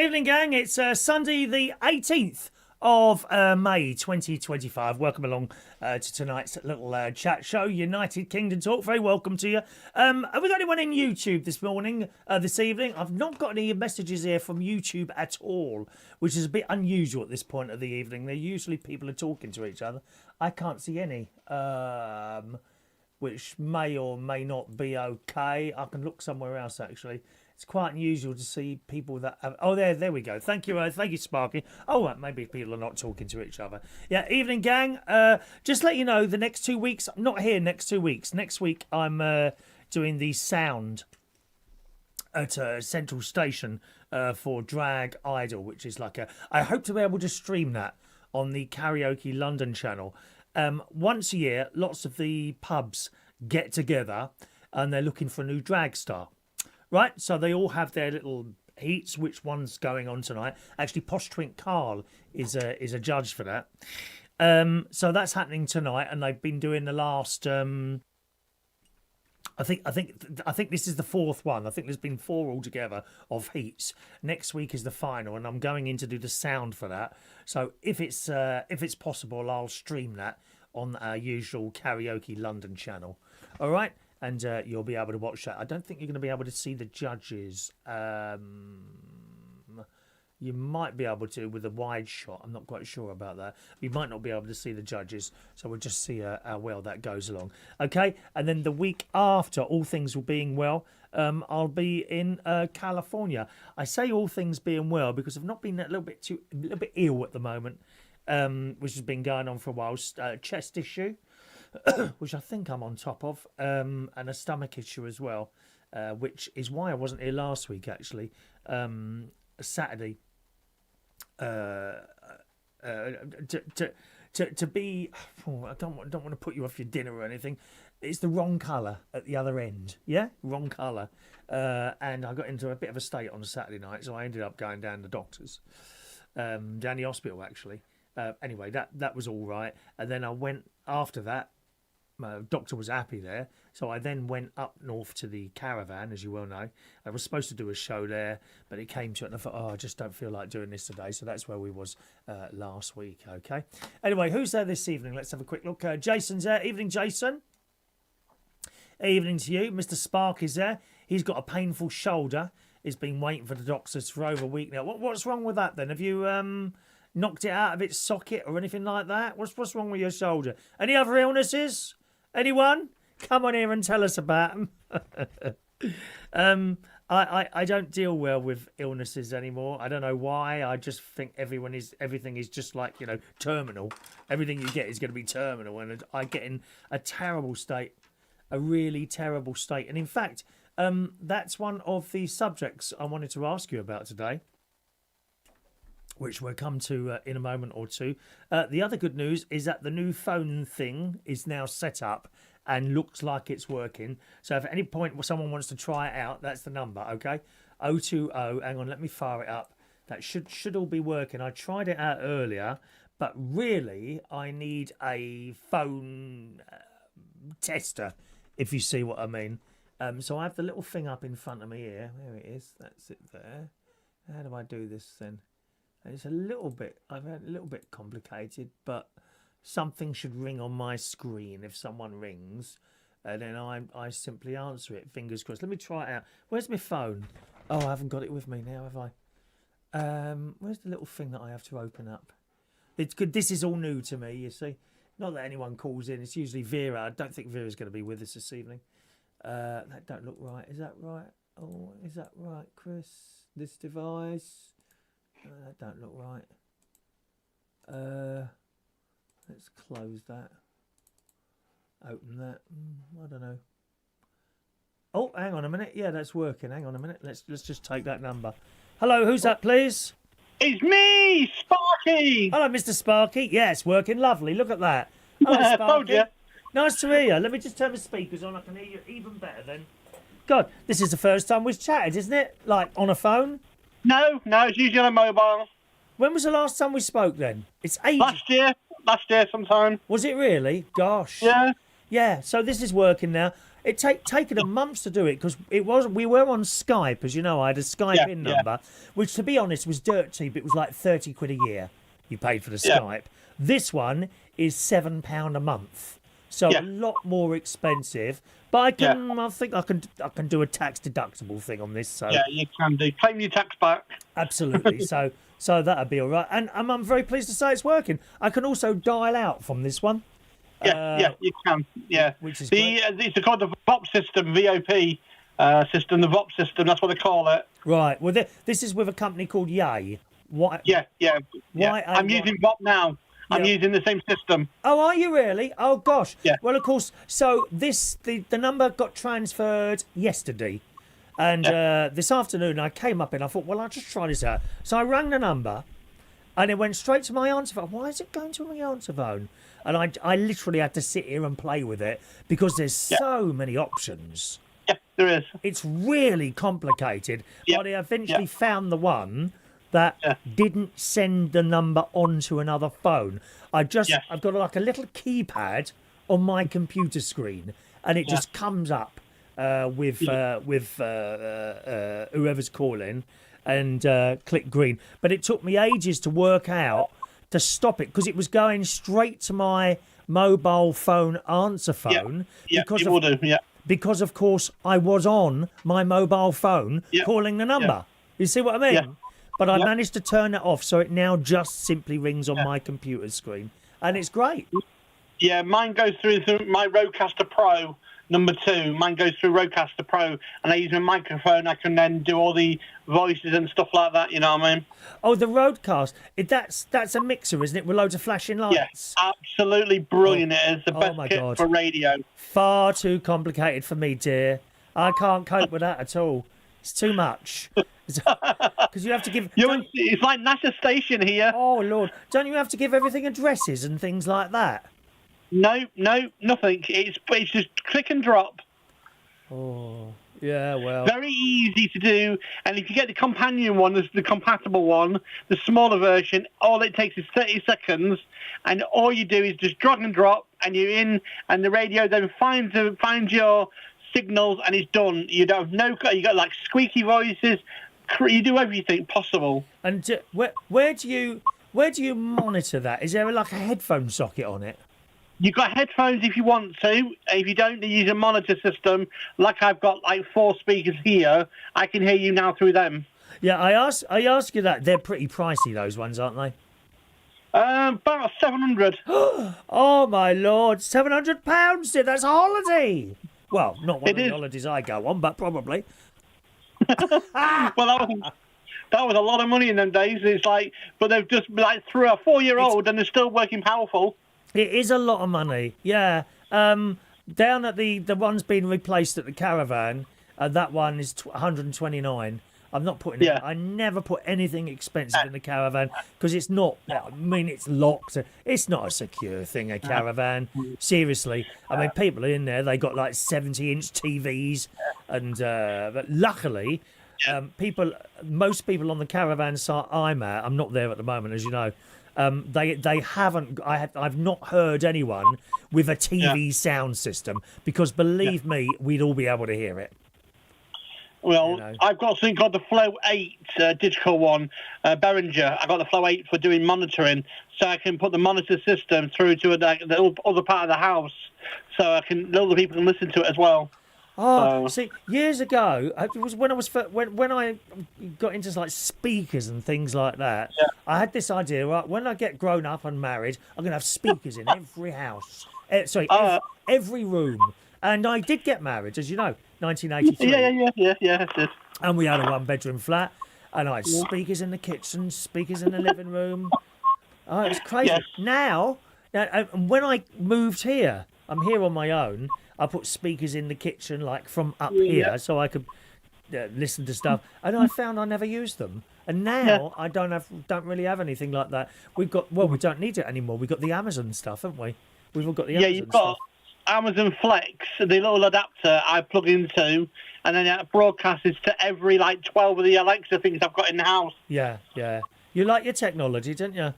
Evening, gang. It's Sunday the 18th of May 2025. Welcome along to tonight's little chat show, United Kingdom Talk. Very welcome to you. Have we got anyone in YouTube this evening? I've not got any messages here from YouTube at all, which is a bit unusual at this point of the evening. They're usually people are talking to each other. I can't see any, which may or may not be okay. I can look somewhere else, actually. It's quite unusual to see people that have... Oh, there we go. Thank you, Sparky. Oh, well, maybe people are not talking to each other. Yeah, evening, gang. Just let you know, the next 2 weeks... I'm not here next 2 weeks. Next week, I'm doing the sound at Central Station for Drag Idol, which is like a... I hope to be able to stream that on the Karaoke London channel. Once a year, lots of the pubs get together and they're looking for a new drag star. Right, so they all have their little heats. Which one's going on tonight? Actually, Posh Twink Carl is a judge for that. So that's happening tonight, and they've been doing the last. I think this is the fourth one. I think there's been 4 altogether of heats. Next week is the final, and I'm going in to do the sound for that. So if it's possible, I'll stream that on our usual Karaoke London channel. All right. And you'll be able to watch that. I don't think you're going to be able to see the judges. You might be able to with a wide shot. I'm not quite sure about that. You might not be able to see the judges. So we'll just see how well that goes along. Okay. And then the week after, all things being well, I'll be in California. I say all things being well because I've not been a little bit ill at the moment, which has been going on for a while. Chest issue. Which I think I'm on top of, and a stomach issue as well, which is why I wasn't here last week, actually. Saturday. To be... Oh, I don't want to put you off your dinner or anything. It's the wrong colour at the other end, yeah? Wrong colour. And I got into a bit of a state on Saturday night, so I ended up going down to the doctor's. Down the hospital, actually. Anyway, that was all right. And then I went after that. My doctor was happy there, so I then went up north to the Caravan, as you well know. I was supposed to do a show there, but it came to it, and I thought, I just don't feel like doing this today. So that's where we was last week. Okay. Anyway, who's there this evening? Let's have a quick look. Jason's there. Evening, Jason. Evening to you. Mr. Spark is there. He's got a painful shoulder. He's been waiting for the doctors for over a week now. What's wrong with that then? Have you knocked it out of its socket or anything like that? What's wrong with your shoulder? Any other illnesses? Anyone? Come on here and tell us about them. I don't deal well with illnesses anymore. I don't know why. I just think everything is just like, terminal. Everything you get is going to be terminal, and I get in a terrible state, a really terrible state. And in fact, that's one of the subjects I wanted to ask you about today, which we'll come to in a moment or two. The other good news is that the new phone thing is now set up and looks like it's working. So if at any point someone wants to try it out, that's the number, okay? 020, hang on, let me fire it up. That should all be working. I tried it out earlier, but really I need a phone tester, if you see what I mean. So I have the little thing up in front of me here. There it is. That's it there. How do I do this then? It's I've had a little bit complicated, but something should ring on my screen if someone rings, and then I simply answer it. Fingers crossed. Let me try it out. Where's my phone? Oh, I haven't got it with me now, have I? Where's the little thing that I have to open up? It's good. This is all new to me, you see. Not that anyone calls in. It's usually Vera. I don't think Vera's going to be with us this evening. That don't look right. Is that right? Oh, is that right, Chris? This device. That don't look right. Let's close that. Open that. I don't know. Oh, hang on a minute. Yeah, that's working. Hang on a minute. Let's just take that number. Hello, who's that, please? It's me, Sparky. Hello, Mr. Sparky. Yeah, it's working. Lovely. Look at that. Hello, Told Sparky. you. Nice to hear you. Let me just turn the speakers on. I can hear you even better then. God, this is the first time we've chatted, isn't it? Like on a phone? No, it's usually on a mobile. When was the last time we spoke then? It's ages. Last year sometime. Was it really? Gosh. Yeah. Yeah, so this is working now. it taken a month to do it because we were on Skype, as you know. I had a Skype in number, which, to be honest, was dirt cheap. It was like 30 quid a year you paid for the Skype. This one is £7 a month, so a lot more expensive. But I think I can do a tax deductible thing on this. So you can do. Claim your tax back. Absolutely. So that'd be all right. And I'm very pleased to say it's working. I can also dial out from this one. You can. Yeah. Which is it's called the VOP system, VOP system, the VOP system. That's what they call it. Right. Well, this is with a company called Yay. Why? Yeah. I'm using VOP now. I'm using the same system. Oh, are you really? Oh, gosh. Yeah. Well, of course. So the number got transferred yesterday. And this afternoon I came up and I thought, well, I'll just try this out. So I rang the number and it went straight to my answer phone. Why is it going to my answer phone? And I literally had to sit here and play with it because there's so many options. Yeah, there is. It's really complicated. But I eventually found the one that didn't send the number onto another phone. I've got like a little keypad on my computer screen and it just comes up with whoever's calling and click green. But it took me ages to work out to stop it because it was going straight to my mobile phone answer phone. Because of course I was on my mobile phone calling the number. You see what I mean? Yeah. But I managed to turn it off, so it now just simply rings on my computer screen, and it's great. Yeah, mine goes through my Rodecaster Pro number 2. Mine goes through Rodecaster Pro, and I use my microphone. I can then do all the voices and stuff like that. You know what I mean? Oh, the Rodecaster. That's a mixer, isn't it, with loads of flashing lights? Yeah, absolutely brilliant. It is the best kit for radio. Far too complicated for me, dear. I can't cope with that at all. It's too much. Because you have to give... It's like NASA Station here. Oh, Lord. Don't you have to give everything addresses and things like that? No, nothing. It's just click and drop. Oh, yeah, well... Very easy to do. And if you get the companion one, the compatible one, the smaller version, all it takes is 30 seconds. And all you do is just drag and drop, and you're in, and the radio then finds your signals, and it's done. You don't have you got like squeaky voices. You do everything possible. And where do you monitor that? Is there like a headphone socket on it? You've got headphones if you want to. If you don't, you use a monitor system. Like I've got like 4 speakers here. I can hear you now through them. Yeah, I ask you that. They're pretty pricey, those ones, aren't they? About 700. Oh my Lord, £700, dear. That's a holiday. Well, not one of the holidays I go on, but probably. Well, that was a lot of money in them days. It's like, but they've just like through a 4-year-old and they're still working powerful. It is a lot of money, yeah. Down at the one's been replaced at the caravan. That one is 129. I'm not putting it. I never put anything expensive in the caravan because it's not. I mean, it's locked. It's not a secure thing. A caravan, seriously. I mean, people in there. They got like 70-inch TVs, and but luckily, most people on the caravan site I'm at. I'm not there at the moment, as you know. They haven't. I've not heard anyone with a TV sound system because believe me, we'd all be able to hear it. Well, I've got something called the Flow 8 digital one, Behringer. I got the Flow 8 for doing monitoring, so I can put the monitor system through to the other part of the house, so other people can listen to it as well. Oh, see, years ago, it was when I got into like speakers and things like that. Yeah. I had this idea. Right, when I get grown up and married, I'm gonna have speakers in every house. Every room. And I did get married, as you know, 1983. Yeah. And we had a 1-bedroom flat, and I had speakers in the kitchen, speakers in the living room. Oh, it was crazy. Yeah. Now, when I moved here, I'm here on my own. I put speakers in the kitchen, like from up here, so I could listen to stuff. And I found I never used them. And now I don't really have anything like that. We don't need it anymore. We've got the Amazon stuff, haven't we? We've all got the Amazon stuff. Amazon Flex, the little adapter I plug into, and then it broadcasts to every 12 of the Alexa things I've got in the house. Yeah. You like your technology, don't you?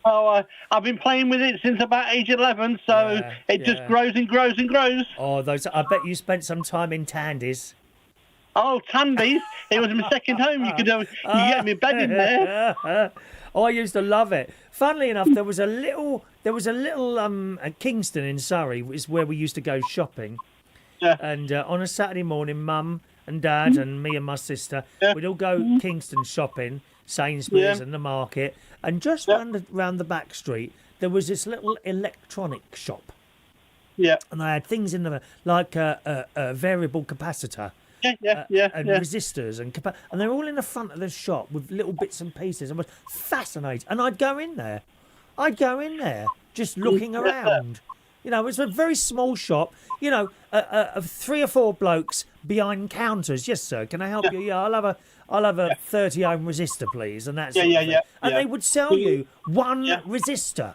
Oh, I've been playing with it since about age 11, so it just grows and grows and grows. Oh, those! I bet you spent some time in Tandies. Oh, Tandies! It was my second home. You could get me bed in there. Oh, I used to love it. Funnily enough, there was a little at Kingston in Surrey, is where we used to go shopping. Yeah. And on a Saturday morning, Mum and Dad and me and my sister, we'd all go Kingston shopping, Sainsbury's and the market, and just round the back street there was this little electronic shop. Yeah. And they had things in them like a variable capacitor. And resistors and they're all in the front of the shop with little bits and pieces. I was fascinated, and I'd go in there just looking around. You know, it's a very small shop. You know, of 3 or 4 blokes behind counters. Yes, sir. Can I help you? Yeah, I'll have a 30 ohm resistor, please. And that's And they would sell you one resistor.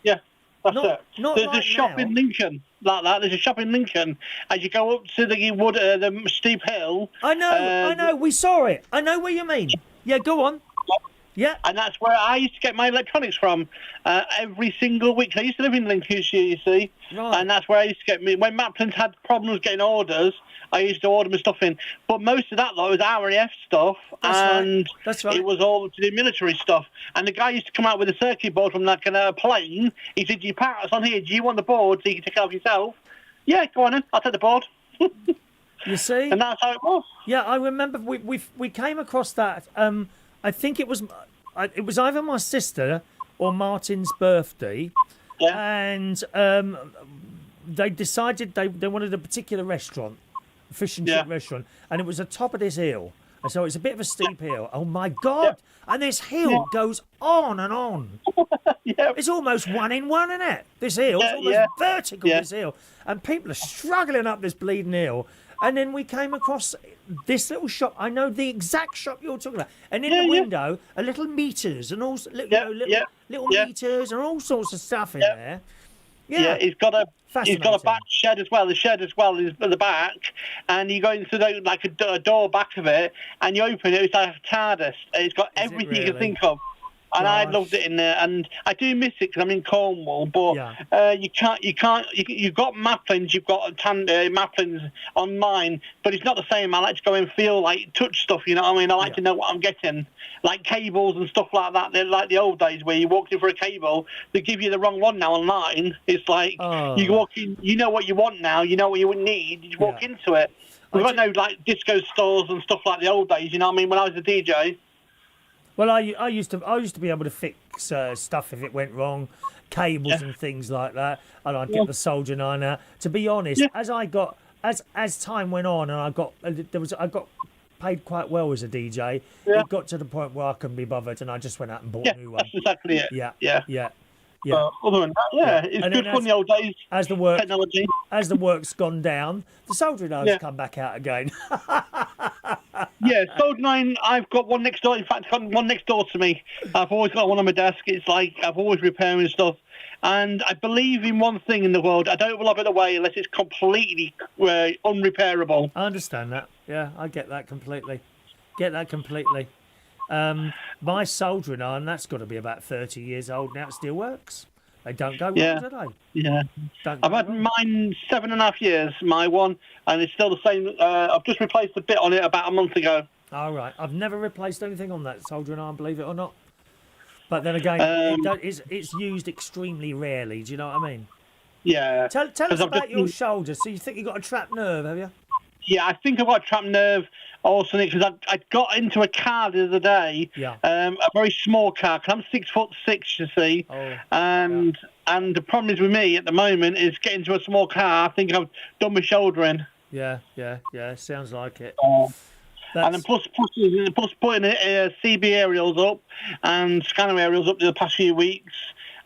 Yeah, that's it. There's like a shop in Lincoln like that. There's a shop in Lincoln as you go up to the steep hill. I know. We saw it. I know what you mean. Yeah, go on. Yeah. And that's where I used to get my electronics from every single week. I used to live in Lincolnshire, you see. Right. And that's where I used to get me. When Maplin's had problems getting orders, I used to order my stuff in. But most of that, though, was RAF stuff. That's right. It was all to do military stuff. And the guy used to come out with a circuit board from like a plane. He said, "You part us on here. Do you want the board so you can take it off yourself?" Yeah, go on then. I'll take the board. You see? And that's how it was. Yeah, I remember we came across that. I think it was either my sister or Martin's birthday, and they decided they wanted a particular restaurant, a fish and chip restaurant, and it was the top of this hill, and so it's a bit of a steep hill. Oh my God! And this hill goes on and on. It's almost one in one, isn't it? This hill, it's almost vertical. This hill, and people are struggling up this bleeding hill. And then we came across this little shop. I know the exact shop you're talking about. And in the window are little meters and all little meters and all sorts of stuff in there. Yeah, he's got a back shed as well. The shed as well is at the back, and you go into a door back of it, and you open it. It's like a TARDIS. It's got everything you can think of. And I loved it in there, and I do miss it because I'm in Cornwall. But you've got Maplins, you've got Maplins on mine, but it's not the same. I like to go and feel touch stuff. You know what I mean? I like to know what I'm getting, like cables and stuff like that. They're like the old days where you walked in for a cable, they give you the wrong one now online. It's like you walk in, you know what you want now, you know what you would need. You walk into it. We've got no disco stores and stuff like the old days. You know what I mean? When I was a DJ. Well, I used to be able to fix stuff if it went wrong, cables and things like that, and I'd get the solder nine out. To be honest, as time went on, and I got paid quite well as a DJ. It got to the point where I couldn't be bothered, and I just went out and bought a new one. That's exactly it. Yeah. Other than that, it's and good fun the old days. Technology. As the work's gone down, the soldering irons come back out again. Soldering iron. I've got one next door. In fact, I've got one next door to me. I've always got one on my desk. It's like I've always repairing stuff. And I believe in one thing in the world. I don't love it away unless it's completely unrepairable. I understand that. Yeah, I get that completely. My soldering iron, that's got to be about 30 years old now. It still works. They don't go wrong, do they? Yeah. I've had mine 7.5 years, my one, and it's still the same. I've just replaced a bit on it about a month ago. All right. I've never replaced anything on that soldering iron, believe it or not. But then again, it's used extremely rarely. Do you know what I mean? Yeah. Tell us about your shoulder. So you think you've got a trapped nerve, have you? Yeah, I think I've got a trapped nerve also because I got into a car the other day, a very small car. Cause I'm 6'6", you see, and the problem is with me at the moment is getting to a small car. I think I've done my shouldering. Yeah. Sounds like it. And then plus putting CB aerials up and scanner aerials up the past few weeks.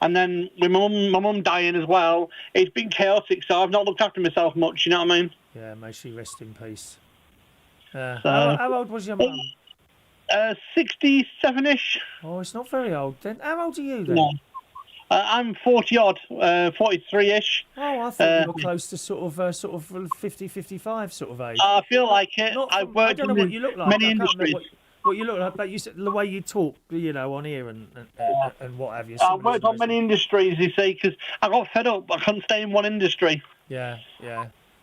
And then with my mum dying as well, it's been chaotic, so I've not looked after myself much, you know what I mean? Yeah, may she rest in peace. How old was your mum? 67-ish. Oh, it's not very old then. How old are you then? No. I'm 40-odd, 43-ish. Oh, I thought you were close to sort of 50, 55 sort of age. I feel like it. I don't know what you look like. Many industries. What you look like, but you said the way you talk, on here and what have you. I similar worked on to many industries, you see, because I got fed up. I couldn't stay in one industry. Yeah.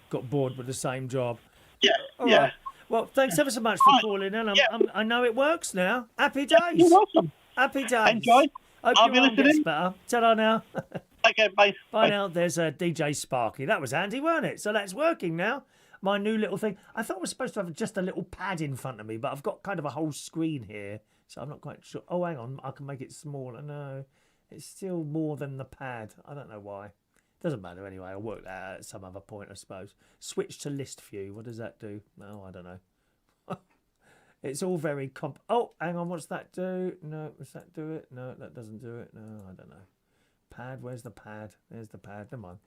Got bored with the same job. Yeah, All yeah. right. Well, thanks ever so much for calling in. I know it works now. Happy days. You're welcome. Happy days. Enjoy. Hope I'll your be arm gets listening. better. Ta-da now. Okay, bye. Bye now. There's DJ Sparky. That was handy, weren't it? So that's working now. My new little thing. I thought I was supposed to have just a little pad in front of me, but I've got kind of a whole screen here, so I'm not quite sure. Oh, hang on. I can make it smaller. No, it's still more than the pad. I don't know why. Doesn't matter anyway. I'll work that out at some other point, I suppose. Switch to list view. What does that do? No, I don't know. It's all very Oh, hang on. What's that do? No, does that do it? No, that doesn't do it. No, I don't know. Pad, where's the pad? There's the pad. Never mind.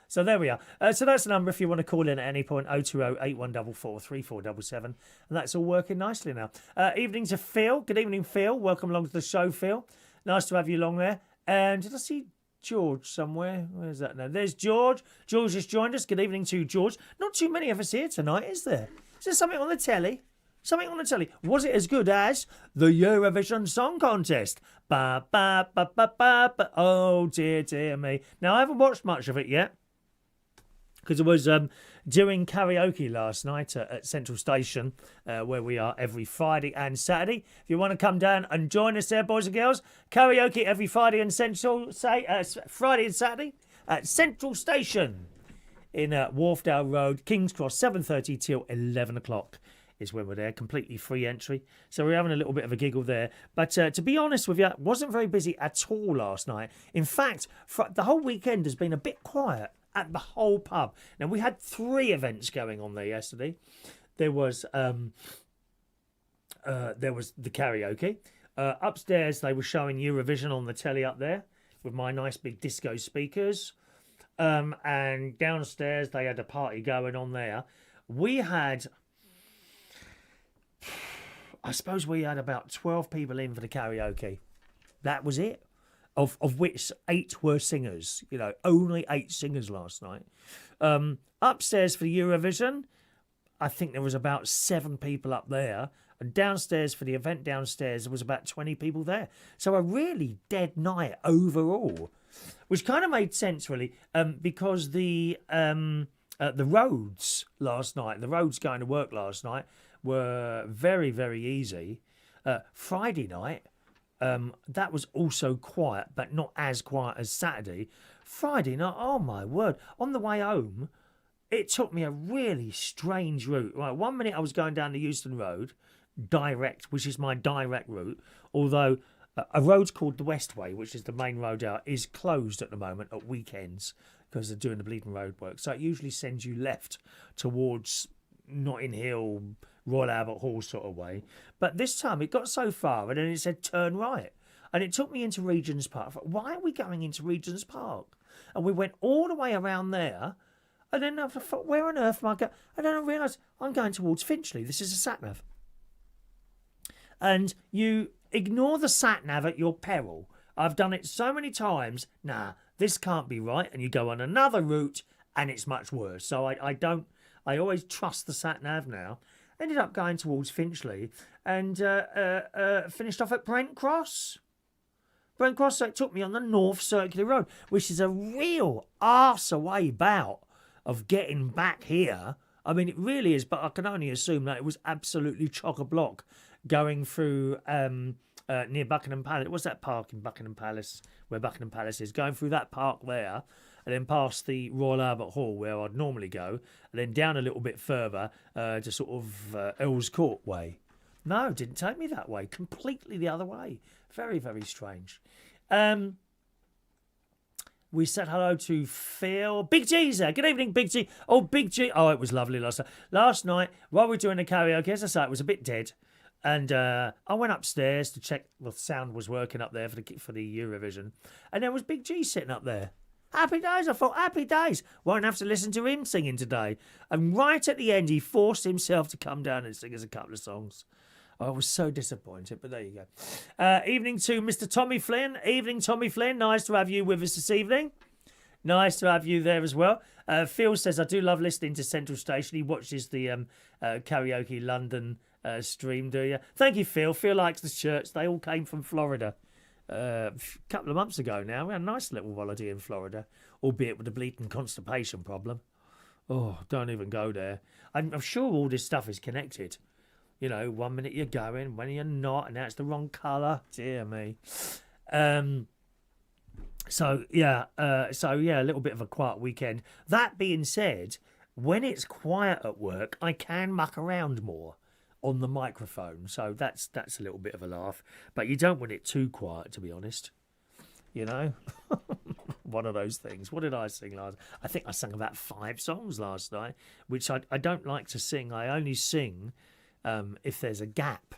So there we are. So that's the number if you want to call in at any point. 020-8144-3477. And that's all working nicely now. Evening to Phil. Good evening, Phil. Welcome along to the show, Phil. Nice to have you along there. And did I see George somewhere? Where's that now? There's George. George just joined us. Good evening to George. Not too many of us here tonight, is there? Is there something on the telly? Something on the telly. Was it as good as the Eurovision Song Contest? Ba ba ba ba ba ba. Oh dear, dear me. Now I haven't watched much of it yet because it was doing karaoke last night at Central Station, where we are every Friday and Saturday. If you want to come down and join us there, boys and girls, karaoke every Friday and Friday and Saturday at Central Station in Wharfdale Road, King's Cross, 7:30 till 11 o'clock. Is when we're there, completely free entry. So we're having a little bit of a giggle there. But to be honest with you, wasn't very busy at all last night. In fact, the whole weekend has been a bit quiet at the whole pub. Now, we had 3 events going on there yesterday. There was the karaoke. Upstairs, they were showing Eurovision on the telly up there with my nice big disco speakers. And downstairs, they had a party going on there. I suppose we had about 12 people in for the karaoke. That was it. Of which 8 were singers. Only 8 singers last night. Upstairs for the Eurovision, I think there was about 7 people up there. And downstairs for the event downstairs, there was about 20 people there. So a really dead night overall. Which kind of made sense, really, because the roads last night, the roads going to work last night, were very, very easy. Friday night, that was also quiet, but not as quiet as Saturday. Friday night, oh my word, on the way home, it took me a really strange route. Right, 1 minute I was going down the Euston Road, direct, which is my direct route, although a road's called the Westway, which is the main road out, is closed at the moment at weekends because they're doing the bleeding road work. So it usually sends you left towards Notting Hill, Royal Albert Hall sort of way. But this time it got so far and then it said turn right. And it took me into Regent's Park. I thought, why are we going into Regent's Park? And we went all the way around there. And then I thought, where on earth am I going? And then I realised I'm going towards Finchley. This is a sat-nav. And you ignore the sat-nav at your peril. I've done it so many times. Nah, this can't be right. And you go on another route and it's much worse. So I always trust the sat-nav now. Ended up going towards Finchley and finished off at Brent Cross. Brent Cross, so it took me on the North Circular Road, which is a real arse away bout of getting back here. I mean, it really is, but I can only assume that it was absolutely chock-a-block going through near Buckingham Palace. What's that park in Buckingham Palace, where Buckingham Palace is? Going through that park there, and then past the Royal Albert Hall where I'd normally go, and then down a little bit further to sort of Earls Court way. No, didn't take me that way. Completely the other way. Very, very strange. We said hello to Phil. Big G's there. Good evening, Big G. Oh, Big G. Oh, it was lovely last night. Last night, while we were doing the karaoke, as I say, it was a bit dead. And I went upstairs to check the sound was working up there for the Eurovision. And there was Big G sitting up there. Happy days. I thought, happy days. Won't have to listen to him singing today. And right at the end, he forced himself to come down and sing us a couple of songs. I was so disappointed, but there you go. Evening to Mr. Tommy Flynn. Evening, Tommy Flynn. Nice to have you with us this evening. Nice to have you there as well. Phil says, I do love listening to Central Station. He watches the Karaoke London stream, do you? Thank you, Phil. Phil likes the shirts. They all came from Florida. A couple of months ago now. We had a nice little holiday in Florida, albeit with a bleeding constipation problem. Oh, don't even go there. I'm sure all this stuff is connected. You know, 1 minute you're going, when you're not, and now it's the wrong colour. Dear me. So yeah, a little bit of a quiet weekend. That being said, when it's quiet at work, I can muck around more on the microphone. So that's a little bit of a laugh. But you don't want it too quiet, to be honest. You know? One of those things. What did I sing last? I think I sang about 5 songs last night, which I don't like to sing. I only sing if there's a gap,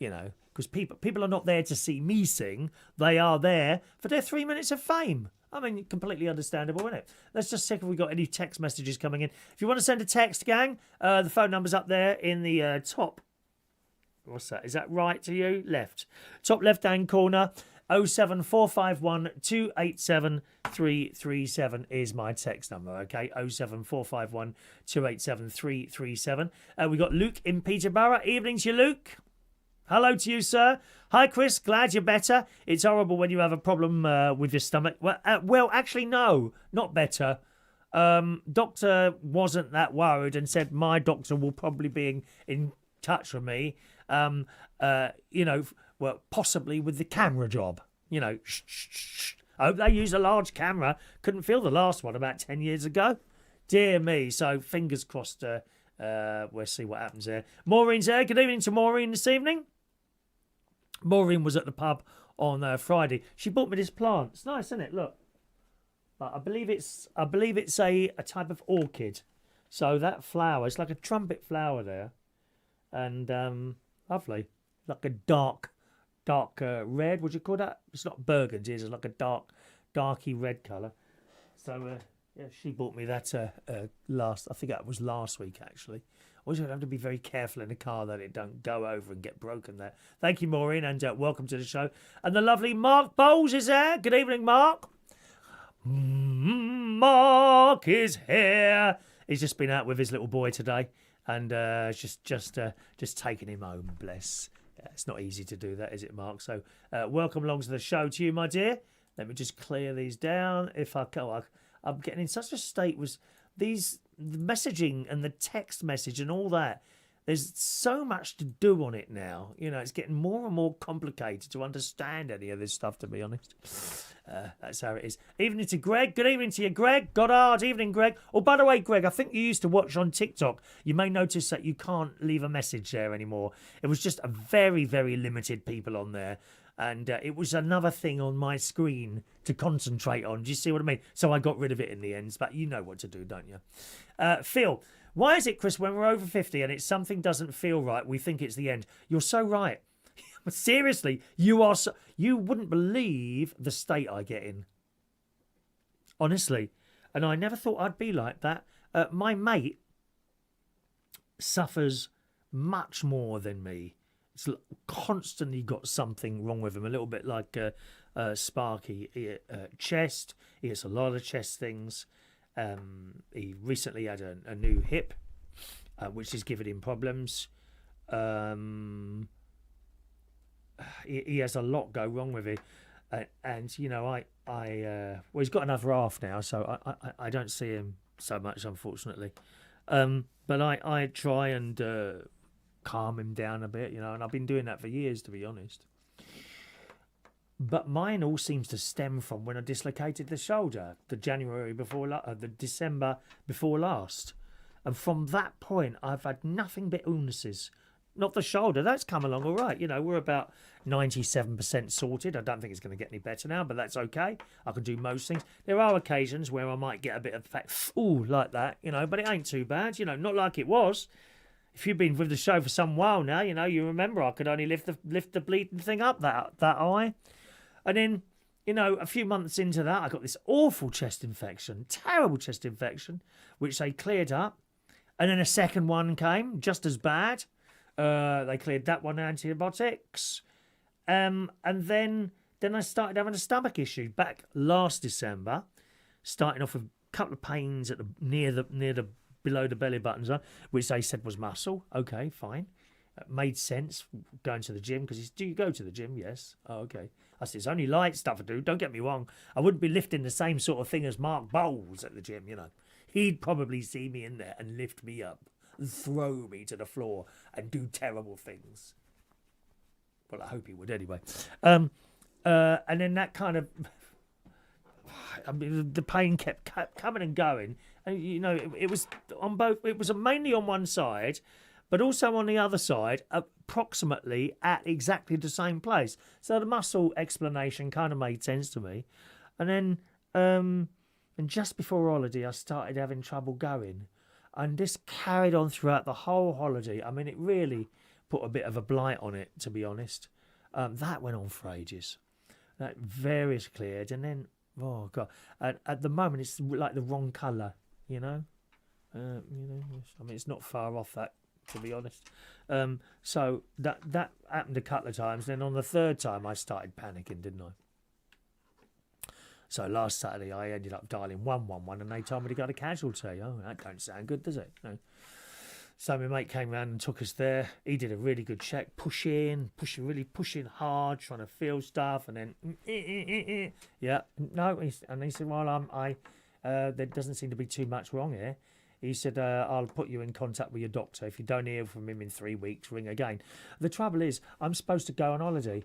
you know, because people are not there to see me sing. They are there for their 3 minutes of fame. I mean, completely understandable, isn't it? Let's just check if we've got any text messages coming in. If you want to send a text, gang, the phone number's up there in the top. What's that? Is that right to you? Left. Top left-hand corner. 07451 287 337 is my text number, okay? 07451 287 337. We got Luke in Peterborough. Evening to you, Luke. Hello to you, sir. Hi, Chris. Glad you're better. It's horrible when you have a problem with your stomach. Well, actually, no, not better. Doctor wasn't that worried and said my doctor will probably be in touch with me. You know, well, possibly with the camera job. You know, shh. I hope they use a large camera. Couldn't feel the last one about 10 years ago. Dear me. So fingers crossed. We'll see what happens there. Maureen's there. Good evening to Maureen this evening. Maureen was at the pub on Friday. She bought me this plant. It's nice, isn't it? Look. I believe it's a type of orchid. So that flower, it's like a trumpet flower there. And lovely. Like a dark red. Would you call that? It's not burgundy. It's like a darky red colour. So yeah, she bought me that I think that was last week actually. Always have to be very careful in the car that it don't go over and get broken there. Thank you, Maureen, and welcome to the show. And the lovely Mark Bowles is there. Good evening, Mark. Mark is here. He's just been out with his little boy today, and just taking him home. Bless. Yeah, it's not easy to do that, is it, Mark? So welcome along to the show to you, my dear. Let me just clear these down. If I go, I'm getting in such a state with the messaging and the text message and all that. There's so much to do on it now. You know, it's getting more and more complicated to understand any of this stuff, to be honest. That's how it is. Evening to Greg. Good evening to you, Greg. Goddard. Evening, Greg. Oh, by the way, Greg, I think you used to watch on TikTok. You may notice that you can't leave a message there anymore. It was just a very, very limited people on there. And it was another thing on my screen to concentrate on. Do you see what I mean? So I got rid of it in the end. But you know what to do, don't you? Phil, why is it, Chris, when we're over 50 and something doesn't feel right, we think it's the end? You're so right. But seriously, you wouldn't believe the state I get in. Honestly. And I never thought I'd be like that. My mate suffers much more than me. It's constantly got something wrong with him, a little bit like Sparky. Chest, he gets a lot of chest things. He recently had a new hip, which is giving him problems. He has a lot go wrong with it. And, you know, well, he's got another half now, so I don't see him so much, unfortunately. But I try and calm him down a bit, you know, and I've been doing that for years, to be honest. But mine all seems to stem from when I dislocated the shoulder, the December before last. And from that point, I've had nothing but illnesses. Not the shoulder, that's come along all right. You know, we're about 97% sorted. I don't think it's going to get any better now, but that's okay. I can do most things. There are occasions where I might get a bit of like that, you know, but it ain't too bad, you know, not like it was. If you've been with the show for some while now, you know, you remember I could only lift the bleeding thing up that high. And then, you know, a few months into that, I got this awful chest infection, terrible chest infection, which they cleared up. And then a second one came, just as bad. They cleared that one, antibiotics. And then I started having a stomach issue back last December, starting off with a couple of pains at near the below the belly buttons, which they said was muscle. Okay, fine. It made sense going to the gym because do you go to the gym? Yes. Oh, okay. I said, it's only light stuff I do. Don't get me wrong. I wouldn't be lifting the same sort of thing as Mark Bowles at the gym, you know. He'd probably see me in there and lift me up and throw me to the floor and do terrible things. Well, I hope he would anyway. And then that kind of... I mean, the pain kept coming and going. And, you know, it was on both... It was mainly on one side, but also on the other side, approximately at exactly the same place. So the muscle explanation kind of made sense to me. And then... and just before holiday, I started having trouble going. And this carried on throughout the whole holiday. I mean, it really put a bit of a blight on it, to be honest. That went on for ages. That various cleared. And then, oh, God. At the moment, it's like the wrong colour, you know? I mean, it's not far off that, to be honest. So that happened a couple of times. Then on the third time, I started panicking, didn't I? So last Saturday, I ended up dialing 111 and they told me to go to casualty. Oh, that don't sound good, does it? No. So my mate came round and took us there. He did a really good check, really pushing hard, trying to feel stuff, and then, yeah, no. And he said, well, there doesn't seem to be too much wrong here. He said, I'll put you in contact with your doctor. If you don't hear from him in 3 weeks, ring again. The trouble is, I'm supposed to go on holiday,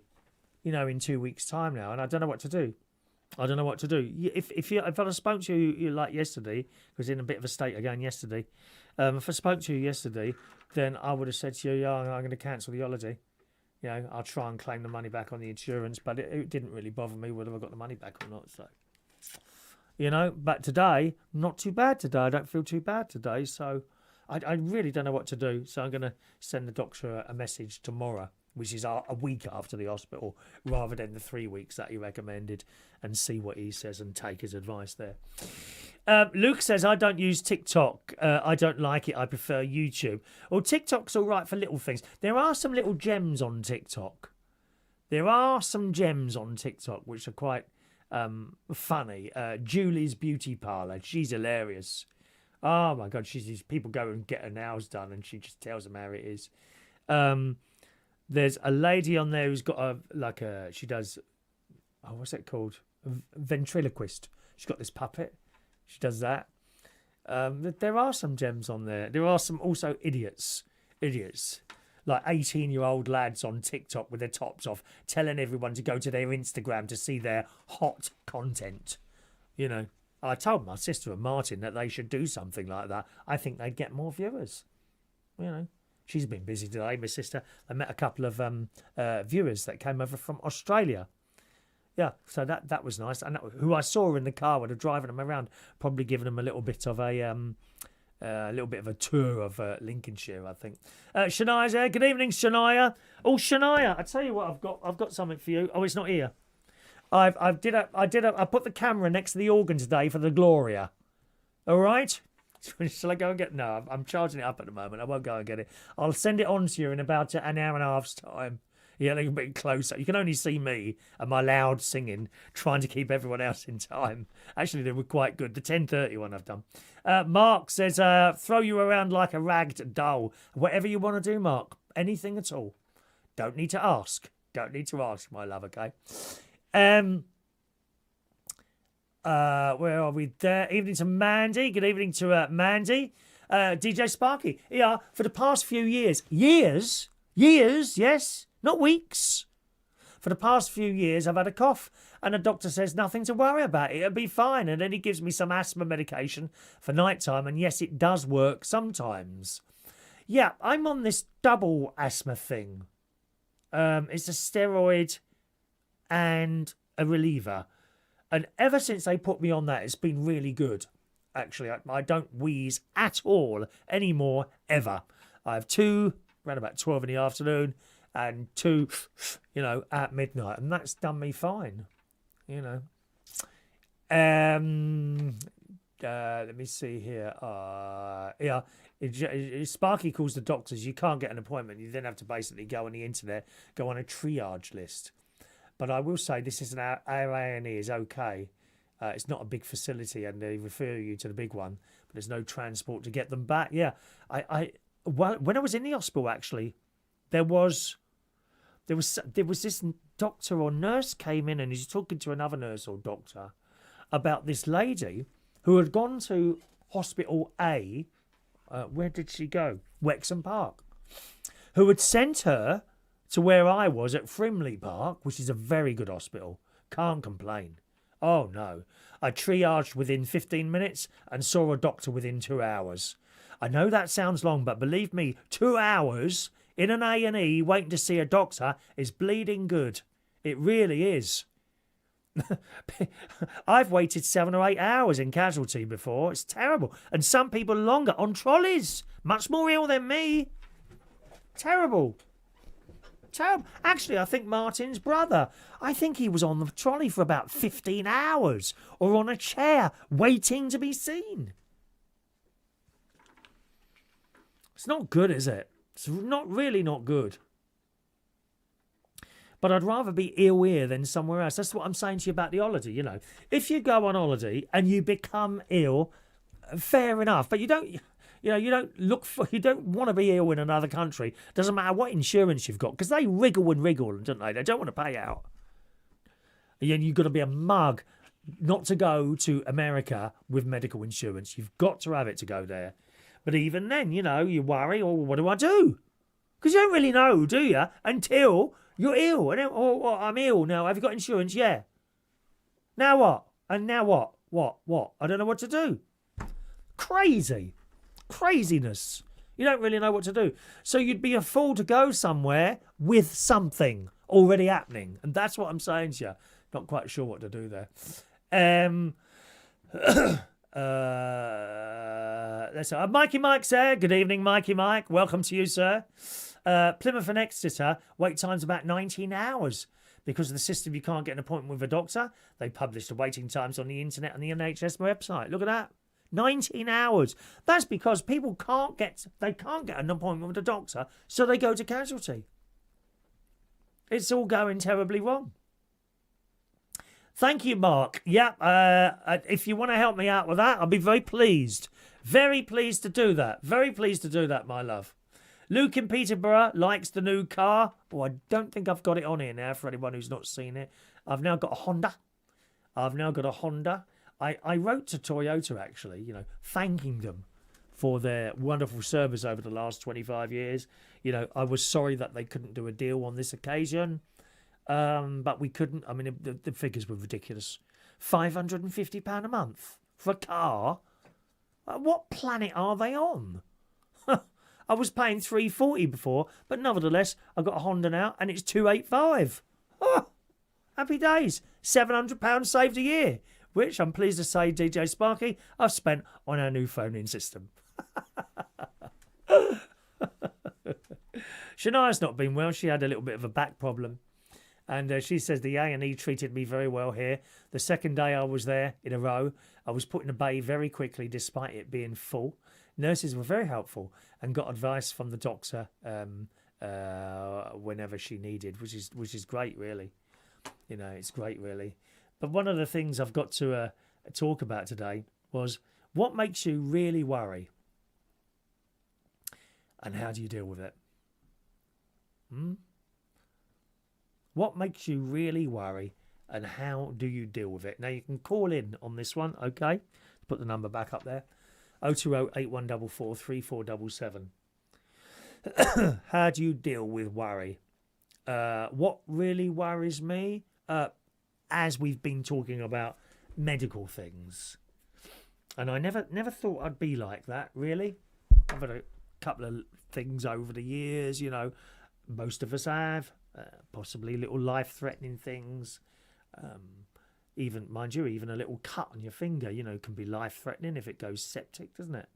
you know, in 2 weeks' time now, and I don't know what to do. If I'd have spoke to you like yesterday, because in a bit of a state again yesterday, if I spoke to you yesterday, then I would have said to you, yeah, I'm going to cancel the holiday. You know, I'll try and claim the money back on the insurance, but it didn't really bother me whether I got the money back or not. So, you know, but today, not too bad today. I don't feel too bad today, so I really don't know what to do. So I'm going to send the doctor a message tomorrow, which is a week after the hospital, rather than the 3 weeks that he recommended, and see what he says and take his advice there. Luke says, I don't use TikTok. I don't like it. I prefer YouTube. Well, TikTok's all right for little things. There are some little gems on TikTok. There are some gems on TikTok which are quite funny. Julie's Beauty Parlour. She's hilarious. Oh, my God. People go and get her nails done, and she just tells them how it is. There's a lady on there who's got she does, what's that called? Ventriloquist. She's got this puppet. She does that. There are some gems on there. There are some also idiots, like 18-year-old lads on TikTok with their tops off, telling everyone to go to their Instagram to see their hot content. You know, I told my sister and Martin that they should do something like that. I think they'd get more viewers. You know. She's been busy today, my sister. I met a couple of viewers that came over from Australia. Yeah, so that was nice. And who I saw in the car when I was driving them around, probably giving them a little bit of a tour of Lincolnshire, I think. Shania's there. Good evening, Shania. Oh, Shania, I tell you what, I've got something for you. Oh, it's not here. I put the camera next to the organ today for the Gloria. All right. Shall I go and get... No, I'm charging it up at the moment. I won't go and get it. I'll send it on to you in about an hour and a half's time. Yeah, a little bit closer. You can only see me and my loud singing, trying to keep everyone else in time. Actually, they were quite good. The 10:30 one I've done. Mark says, throw you around like a ragged doll. Whatever you want to do, Mark. Anything at all. Don't need to ask. Don't need to ask, my love, okay? Where are we there? Evening to Mandy. Good evening to Mandy. DJ Sparky. Yeah, for the past few years, yes, not weeks. For the past few years, I've had a cough, and the doctor says nothing to worry about. It'll be fine. And then he gives me some asthma medication for nighttime, and yes, it does work sometimes. Yeah, I'm on this double asthma thing. It's a steroid and a reliever. And ever since they put me on that, it's been really good. Actually, I don't wheeze at all anymore, ever. I have 2 around about 12 in the afternoon and 2, at midnight. And that's done me fine, Let me see here. Sparky calls the doctors. You can't get an appointment. You then have to basically go on the internet, go on a triage list. But I will say this is our A&E is okay. It's not a big facility, and they refer you to the big one. But there's no transport to get them back. Yeah, when I was in the hospital, actually, there was this doctor or nurse came in and he's talking to another nurse or doctor about this lady who had gone to hospital A. Where did she go? Wexham Park. Who had sent her to where I was at Frimley Park, which is a very good hospital. Can't complain. Oh, no. I triaged within 15 minutes and saw a doctor within 2 hours. I know that sounds long, but believe me, 2 hours in an A&E waiting to see a doctor is bleeding good. It really is. I've waited 7 or 8 hours in casualty before. It's terrible. And some people longer on trolleys. Much more ill than me. Terrible. Terrible. Actually, I think Martin's brother, I think he was on the trolley for about 15 hours or on a chair waiting to be seen. It's not good, is it? It's not really not good. But I'd rather be ill here than somewhere else. That's what I'm saying to you about the holiday, you know. If you go on holiday and you become ill, fair enough. But you don't want to be ill in another country. Doesn't matter what insurance you've got, because they wriggle and wriggle, don't they? They don't want to pay out. And you've got to be a mug not to go to America with medical insurance. You've got to have it to go there. But even then, you know, you worry, oh, what do I do? Because you don't really know, do you? Until you're ill. And I'm ill now. Have you got insurance? Yeah. Now what? And now what? What? I don't know what to do. Crazy. Craziness. You don't really know what to do. So you'd be a fool to go somewhere with something already happening. And that's what I'm saying to you. Not quite sure what to do there. Mikey Mike, sir. Good evening, Mikey Mike. Welcome to you, sir. Plymouth and Exeter, wait time's about 19 hours. Because of the system, you can't get an appointment with a doctor. They published the waiting times on the internet and the NHS website. Look at that. 19 hours. That's because people can't get an appointment with a doctor, so they go to casualty. It's all going terribly wrong. Thank you, Mark. Yeah, if you want to help me out with that, I'll be very pleased. Very pleased to do that. Very pleased to do that, my love. Luke in Peterborough likes the new car. Oh, I don't think I've got it on here now for anyone who's not seen it. I've now got a Honda. I wrote to Toyota, actually, you know, thanking them for their wonderful service over the last 25 years. You know, I was sorry that they couldn't do a deal on this occasion. But we couldn't. I mean, the figures were ridiculous. £550 a month for a car? What planet are they on? I was paying $340 before, but nevertheless, I got a Honda now, and it's $285. Oh, happy days. £700 saved a year, which I'm pleased to say, DJ Sparky, I've spent on our new phoning system. Shania's not been well. She had a little bit of a back problem. And she says the A&E treated me very well here. The second day I was there in a row, I was put in a bay very quickly despite it being full. Nurses were very helpful and got advice from the doctor whenever she needed, which is great, really. You know, it's great, really. But one of the things I've got to talk about today was what makes you really worry and how do you deal with it? What makes you really worry and how do you deal with it? Now, you can call in on this one, okay? Put the number back up there. 020-8144-3477. How do you deal with worry? What really worries me, as we've been talking about medical things, and I never thought I'd be like that, really. I've had a couple of things over the years, you know, most of us have. Possibly little life-threatening things. Even, mind you, even a little cut on your finger, you know, can be life-threatening if it goes septic, doesn't it?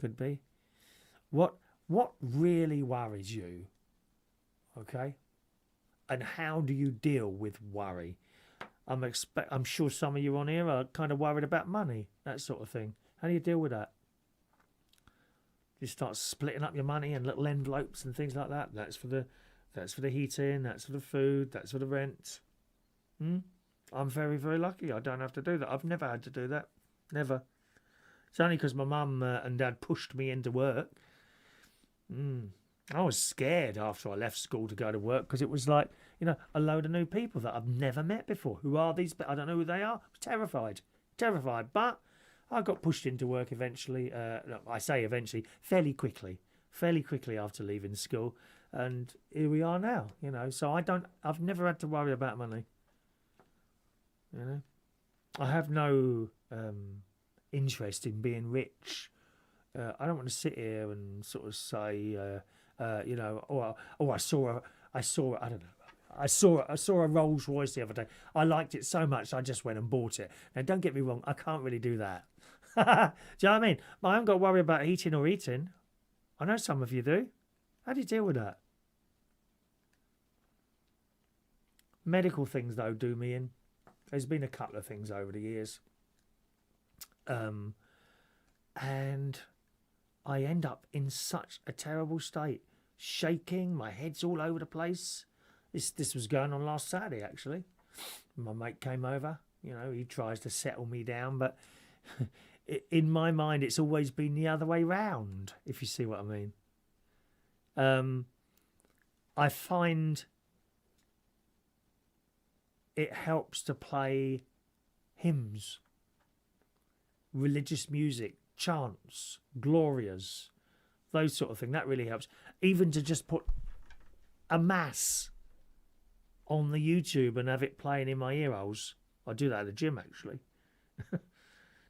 Could be. What really worries you? Okay? And how do you deal with worry? I'm sure some of you on here are kind of worried about money, that sort of thing. How do you deal with that? You start splitting up your money in little envelopes and things like that. That's for the heating, that's for the food, that's for the rent. I'm very, very lucky. I don't have to do that. I've never had to do that. Never. It's only because my mum and dad pushed me into work. I was scared after I left school to go to work because it was like, a load of new people that I've never met before. Who are these? I don't know who they are. I was terrified. But I got pushed into work eventually. No, I say eventually, fairly quickly after leaving school. And here we are now, So I've never had to worry about money. I have no interest in being rich. I don't want to sit here and sort of say, I saw I don't know. I saw a Rolls Royce the other day. I liked it so much I just went and bought it. Now don't get me wrong, I can't really do that. Do you know what I mean? I haven't got to worry about eating or eating. I know some of you do. How do you deal with that? Medical things though do me in. There's been a couple of things over the years. And I end up in such a terrible state. Shaking, my head's all over the place. This was going on last Saturday, actually. My mate came over. He tries to settle me down, but in my mind, it's always been the other way round, if you see what I mean. I find it helps to play hymns, religious music, chants, glorias, those sort of thing. That really helps. Even to just put a mass on the YouTube and have it playing in my ear holes. I do that at the gym, actually.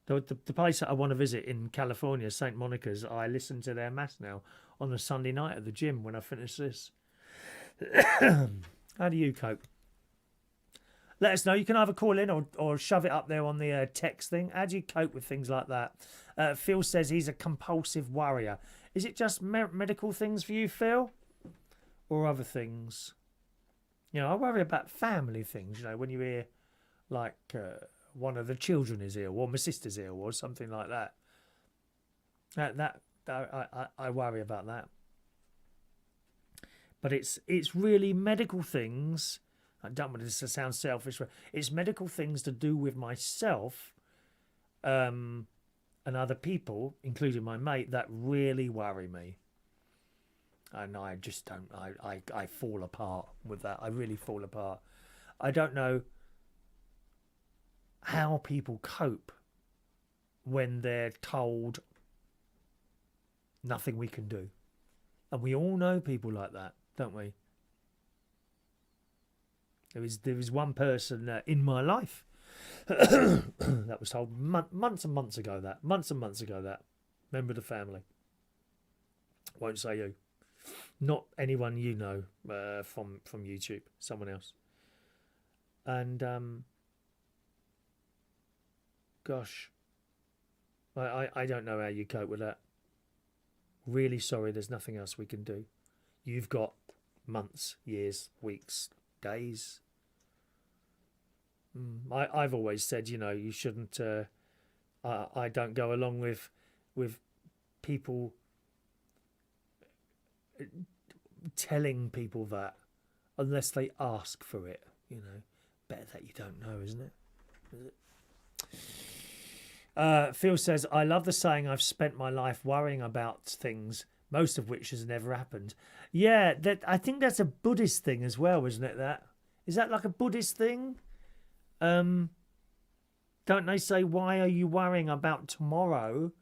The place that I want to visit in California, St. Monica's, I listen to their mass now on a Sunday night at the gym when I finish this. How do you cope? Let us know. You can either call in or shove it up there on the text thing. How do you cope with things like that? Phil says he's a compulsive worrier. Is it just medical things for you, Phil? Or other things? I worry about family things, when you hear like one of the children is ill or my sister's ill or something like that. I worry about that. But it's really medical things. I don't want this to sound selfish, but it's medical things to do with myself and other people, including my mate, that really worry me. And I just don't, I fall apart with that. I really fall apart. I don't know how people cope when they're told nothing we can do. And we all know people like that, don't we? There was one person in my life that was told months and months ago that. Member of the family. Won't say who. Not anyone you know from YouTube. Someone else. And gosh, I don't know how you cope with that. Really sorry, there's nothing else we can do. You've got months, years, weeks, days. I've always said, you shouldn't. I don't go along with people telling people that unless they ask for it. Better that you don't know, isn't it? Is it? Phil says, I love the saying, I've spent my life worrying about things, most of which has never happened. Yeah, I think that's a Buddhist thing as well, isn't it? Is that like a Buddhist thing? Don't they say, why are you worrying about tomorrow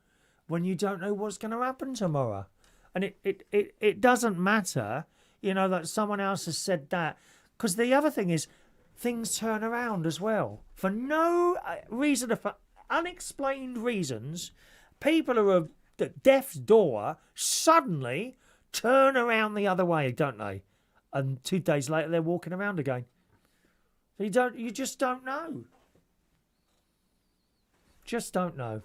when you don't know what's going to happen tomorrow? And it doesn't matter, that someone else has said that. Because the other thing is, things turn around as well. For no reason, for unexplained reasons, people who are at death's door suddenly turn around the other way, don't they? And 2 days later, they're walking around again. So you just don't know. Just don't know.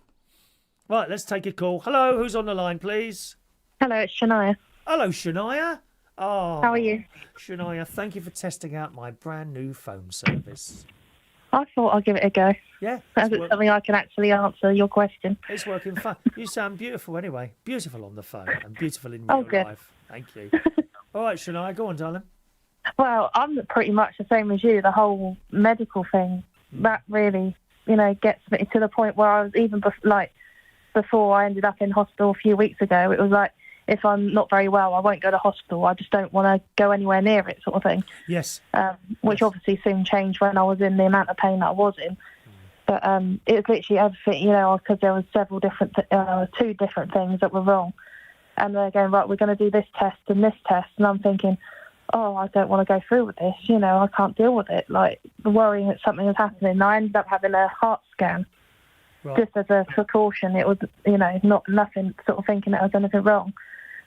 Right, let's take a call. Hello, who's on the line, please? Hello, it's Shania. Hello, Shania. Oh, how are you? Shania, thank you for testing out my brand new phone service. I thought I'd give it a go. Yeah. As it's something I can actually answer your question. It's working fine. You sound beautiful anyway. Beautiful on the phone and beautiful in real life. Thank you. All right, Shania, go on, darling. Well, I'm pretty much the same as you. The whole medical thing, that really, gets me to the point where I was even before I ended up in hospital a few weeks ago. It if I'm not very well, I won't go to hospital. I just don't want to go anywhere near it, sort of thing. Yes. Which obviously soon changed when I was in the amount of pain that I was in. But it was literally everything, because there was several different, 2 different things that were wrong. And they're going, right, we're going to do this test and this test. And I'm thinking, oh, I don't want to go through with this. I can't deal with it. Like, worrying that something was happening. And I ended up having a heart scan. Right. Just as a precaution. It was, not nothing, sort of thinking that there was anything wrong.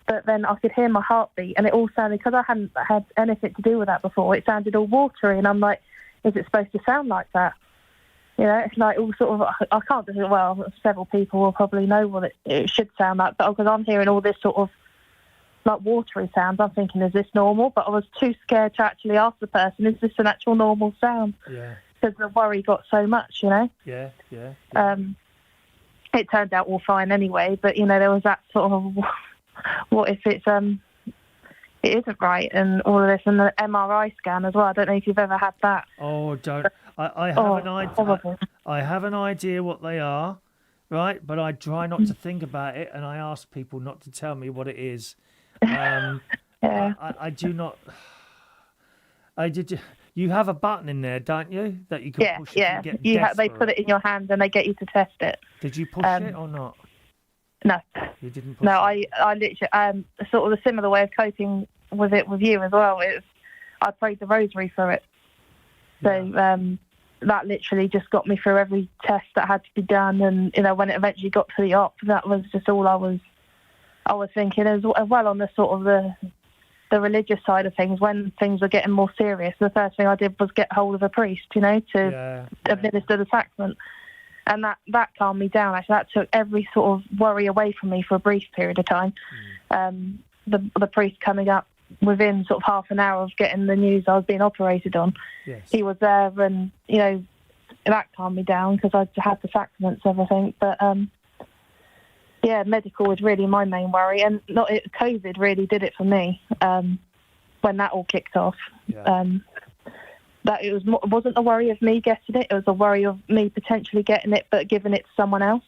But then I could hear my heartbeat, and it all sounded, because I hadn't had anything to do with that before, it sounded all watery, and I'm like, is it supposed to sound like that? It's like all sort of, I can't do it well. Several people will probably know what it should sound like, but because I'm hearing all this sort of like watery sounds, I'm thinking, is this normal? But I was too scared to actually ask the person, is this an actual normal sound? Yeah. Because the worry got so much, Yeah. It turned out all fine anyway, but there was that sort of, what if it isn't right, and all of this, and the MRI scan as well. I don't know if you've ever had that. Oh, don't. I have an idea. Horrible. I have an idea what they are, right? But I try not to think about it, and I ask people not to tell me what it is. Yeah. I do not. You have a button in there, don't you? That you can push. Yeah. If you get They put it in your hand and they get you to test it. Did you push it or not? No. You didn't push No, it? I literally, sort of a similar way of coping with it with you as well. I prayed the rosary for it. So that literally just got me through every test that had to be done. And, when it eventually got to the op, that was just all I was thinking. As well on the sort of the religious side of things, when things were getting more serious, the first thing I did was get hold of a priest, to administer the sacrament. And that calmed me down. Actually, that took every sort of worry away from me for a brief period of time. The priest coming up within sort of half an hour of getting the news I was being operated on. Yes. He was there, and that calmed me down because I had the sacraments and everything. But medical was really my main worry, and COVID really did it for me when that all kicked off. Yeah. That it wasn't a worry of me getting it; it was a worry of me potentially getting it, but giving it to someone else.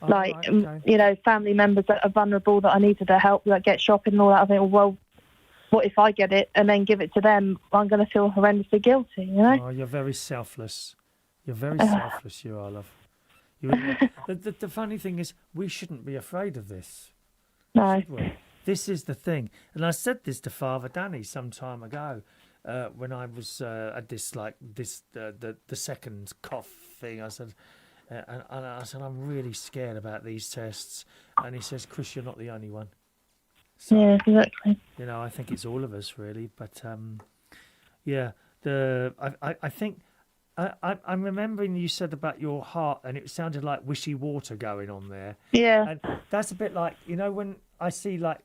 Oh, right, okay. Family members that are vulnerable that I needed their help, like get shopping and all that. I think, well, what if I get it and then give it to them? I'm going to feel horrendously guilty, Oh, you're very selfless. You're very selfless, you are, love. The funny thing is, we shouldn't be afraid of this. No. Should we? This is the thing. And I said this to Father Danny some time ago when I was at the second cough thing. I said, and I said, I'm really scared about these tests. And he says, Chris, you're not the only one. So, yeah, exactly. I think it's all of us, really. But, I think... I'm remembering you said about your heart, and it sounded like wishy water going on there. Yeah. And that's a bit like, when I see, like,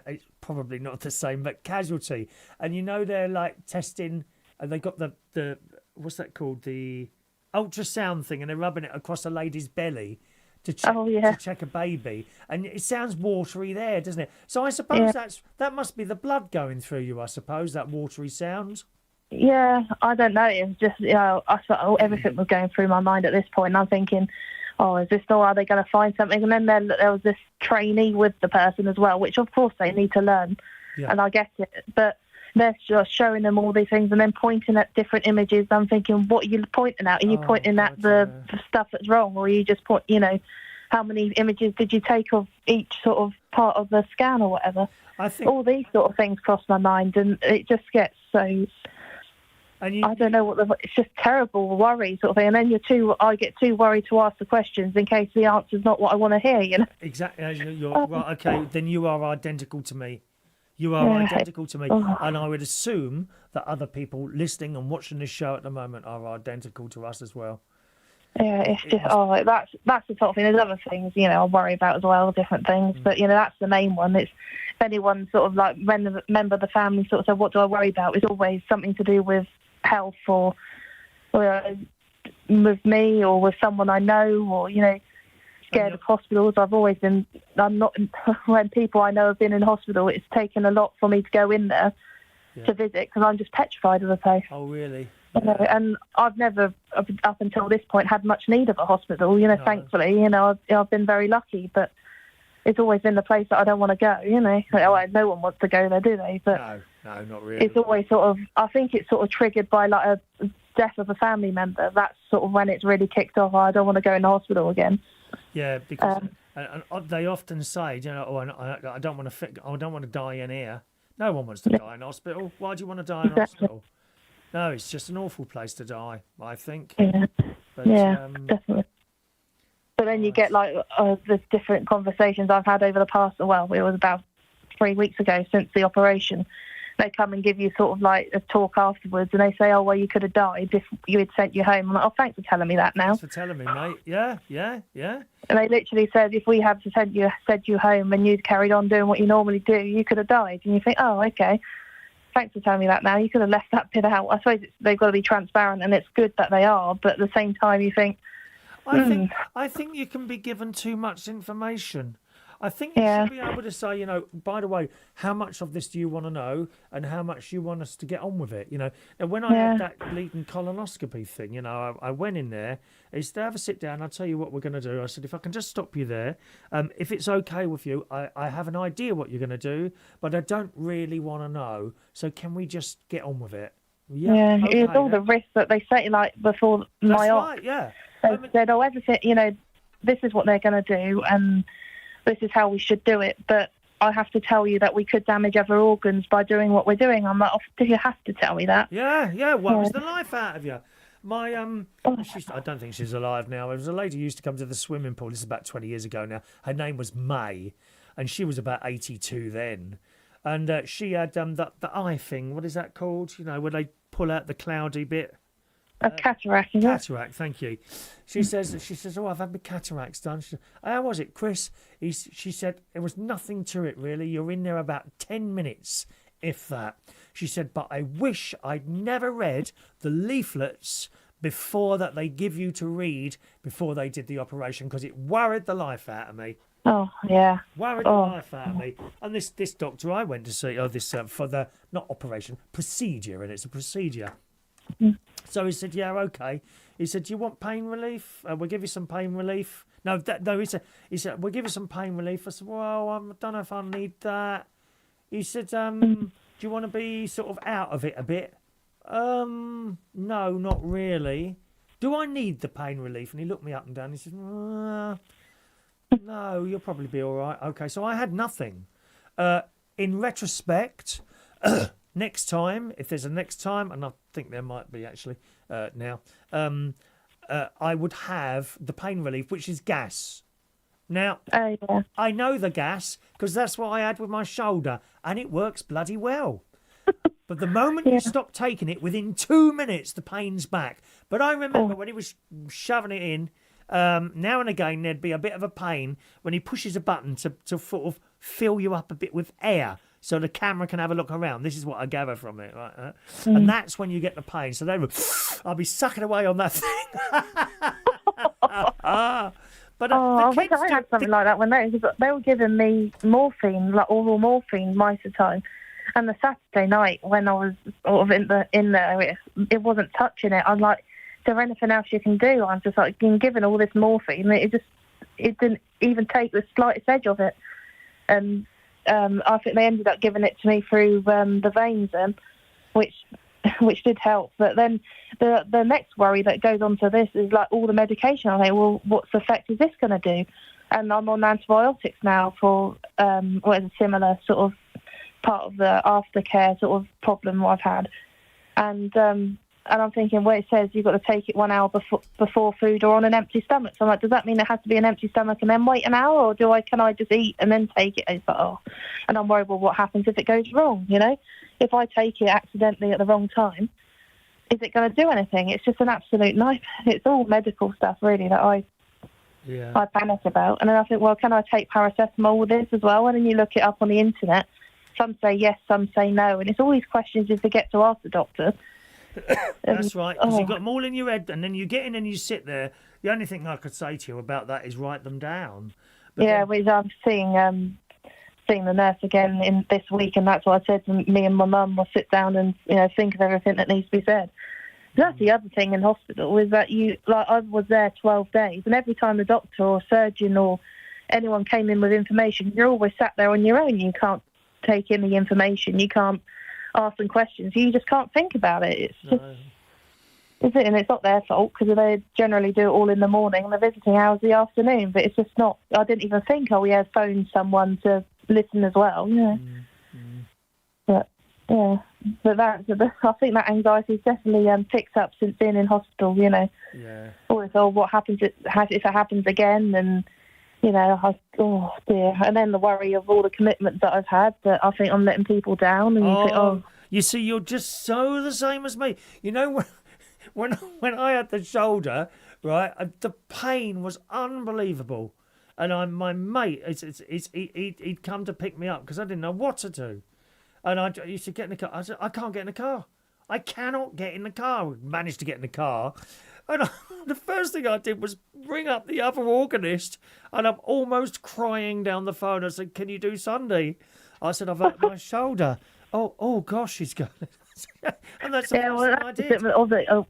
it's probably not the same, but Casualty, and they're like testing, and they got the what's that called, the ultrasound thing, and they're rubbing it across a lady's belly to check a baby, and it sounds watery there, doesn't it? So I suppose that must be the blood going through you. I suppose that watery sound. Yeah, I don't know. It was just, I thought everything was going through my mind at this point. And I'm thinking, is this normal? Are they going to find something? And then there was this trainee with the person as well, which of course they need to learn. Yeah. And I get it. But they're just showing them all these things and then pointing at different images. I'm thinking, what are you pointing at? Are you pointing at the stuff that's wrong? Or are you just how many images did you take of each sort of part of the scan or whatever? I think all these sort of things cross my mind, and it just gets so... I don't know it's just terrible worry sort of thing. And then I get too worried to ask the questions in case the answer's not what I want to hear, Exactly. You're right. Okay, then you are identical to me. You are identical to me. And I would assume that other people listening and watching this show at the moment are identical to us as well. Yeah, it's just, that's the sort of thing. There's other things, I worry about as well, different things. But, that's the main one. It's, if anyone sort of like, when a member of the family sort of said, what do I worry about? It's always something to do with health or with me or with someone I know or scared of hospitals. I'm not when people I know have been in hospital, it's taken a lot for me to go in there to visit because I'm just petrified of the place. Oh really? And I've never up until this point had much need of a hospital, thankfully. I've been very lucky, but it's always been the place that I don't want to go, you know. Like, no one wants to go there, do they? But no, not really. it's always sort of, I think it's sort of triggered by like a death of a family member. That's sort of when it's really kicked off. I don't want to go in the hospital again. Yeah, because and they often say, you know, I don't want to die in here. No one wants to die in hospital. Why do you want to die in hospital? No, it's just an awful place to die, I think. Yeah, but, definitely. But then you get like the different conversations I've had over the past, well, it was about 3 weeks ago since the operation. They come and give you sort of like a talk afterwards, and they say, oh, well, you could have died if you had sent you home. I'm like, oh, thanks for telling me that now. Thanks for telling me, mate. Yeah. And they literally said, if we had to send you home and you'd carried on doing what you normally do, you could have died. And you think, oh, okay. Thanks for telling me that now. You could have left that bit out. I suppose they've got to be transparent, and it's good that they are, but at the same time you think, I think you can be given too much information. I think you should be able to say, you know, by the way, how much of this do you want to know, and how much you want us to get on with it, you know. And when I had that bleeding colonoscopy thing, you know, I went in there, I said, have a sit down, I'll tell you what we're going to do. I said, if I can just stop you there, if it's okay with you, I have an idea what you're going to do, but I don't really want to know, so can we just get on with it? Yeah, okay, it's all the risks that they say, like, before my op. Right, yeah. They said, oh, everything, you know, this is what they're going to do, and this is how we should do it, but I have to tell you that we could damage other organs by doing what we're doing. I'm like, oh, do you have to tell me that? Yeah, worries the life out of you. My, I don't think she's alive now. There was a lady who used to come to the swimming pool, this is about 20 years ago now. Her name was May, and she was about 82 then. And she had the eye thing, what is that called? You know, where they pull out the cloudy bit. A cataract, isn't it? Cataract, thank you. She says, oh, I've had my cataracts done. She said, how was it, Chris? She said, there was nothing to it, really. You're in there about 10 minutes, if that. She said, but I wish I'd never read the leaflets before that they give you to read before they did the operation, because it worried the life out of me. Oh, yeah. Worried the life out of me. And this doctor I went to see, for the, not operation, procedure, and it's a procedure. So he said, yeah, okay. He said, do you want pain relief? We'll give you some pain relief. No, he said, we'll give you some pain relief. I said, well, I don't know if I need that. He said, do you want to be sort of out of it a bit? No, not really. Do I need the pain relief? And he looked me up and down. He said, no, you'll probably be all right. Okay, so I had nothing. In retrospect... next time, if there's a next time, and I think there might be actually now, I would have the pain relief, which is gas. Now, I know the gas because that's what I had with my shoulder, and it works bloody well. But the moment you stop taking it, within 2 minutes, the pain's back. But I remember when he was shoving it in, now and again there'd be a bit of a pain when he pushes a button to sort of fill you up a bit with air, so the camera can have a look around. This is what I gather from it, right? And that's when you get the pain. So I'll be sucking away on that thing. But I wish I had something like that when they were giving me morphine, like oral morphine, most of the time. And the Saturday night when I was sort of in there, it wasn't touching it. I'm like, is there anything else you can do? I'm just like being given all this morphine. It didn't even take the slightest edge of it. And I think they ended up giving it to me through the veins then, which did help. But then the next worry that goes on to this is like all the medication. I think, well, what's effect is this going to do? And I'm on antibiotics now for what is a similar sort of part of the aftercare sort of problem I've had. And I'm thinking, well, it says you've got to take it 1 hour before food or on an empty stomach. So I'm like, does that mean it has to be an empty stomach and then wait an hour, or can I just eat and then take it? And it's like, and I'm worried, well, what happens if it goes wrong? You know, if I take it accidentally at the wrong time, is it going to do anything? It's just an absolute nightmare. It's all medical stuff, really, that I panic about. And then I think, well, can I take paracetamol with this as well? And then you look it up on the internet. Some say yes, some say no. And it's all these questions you forget to ask the doctor. That's right, because you've got them all in your head, and then you get in and you sit there. The only thing I could say to you about that is write them down. But I'm seeing the nurse again in this week, and that's what I said to me and my mum. We'll sit down and think of everything that needs to be said. That's the other thing in hospital is that I was there 12 days, and every time the doctor or surgeon or anyone came in with information, you're always sat there on your own. You can't take in the information. You can't ask them questions. You just can't think about it. It's just, is it? And it's not their fault because they generally do it all in the morning and the visiting hours the afternoon. But it's just not. I didn't even think, oh yeah, phone someone to listen as well. Yeah. But yeah, but I think that anxiety's definitely picked up since being in hospital. You know. Yeah. Always, oh, what happens if it happens again? And you know, oh dear. And then the worry of all the commitments that I've had that I think I'm letting people down. And you think, oh, you see, you're just so the same as me. You know, when I had the shoulder, right, the pain was unbelievable. And my mate, he'd come to pick me up because I didn't know what to do. And I used to get in the car. I said, I can't get in the car. I cannot get in the car. Managed to get in the car. And the first thing I did was ring up the other organist, and I'm almost crying down the phone. I said, "Can you do Sunday?" I said, "I've hurt my shoulder." Oh gosh, she's going. And that's the first thing I did.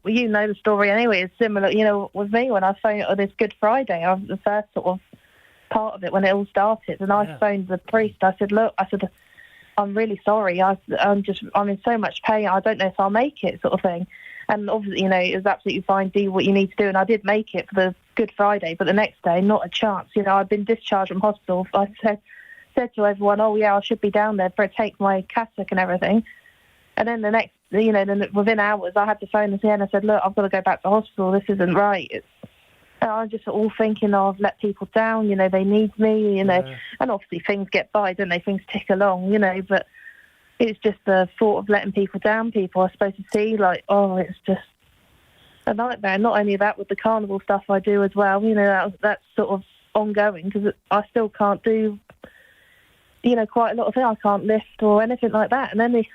You know the story anyway. It's similar, you know, with me when I phoned on this Good Friday. I was the first sort of part of it when it all started, and I phoned the priest. I said, "Look," I said, "I'm really sorry. I'm in so much pain. I don't know if I'll make it," sort of thing. And obviously, you know, it was absolutely fine. Do what you need to do. And I did make it for the Good Friday, but the next day, not a chance. You know, I'd been discharged from hospital. I said to everyone, "Oh yeah, I should be down there for a take my cassock and everything." And then the next, you know, then within hours, I had to phone and I said, "Look, I've got to go back to hospital. This isn't right." And I'm just all thinking, "Oh, I've let people down. You know, they need me. You know," and obviously things get by, don't they? Things tick along, you know, but. It's just the thought of letting people down. People are supposed to see, like, oh, it's just a nightmare. Not only that, with the carnival stuff I do as well, you know, that's sort of ongoing because I still can't do, you know, quite a lot of things. I can't lift or anything like that. And then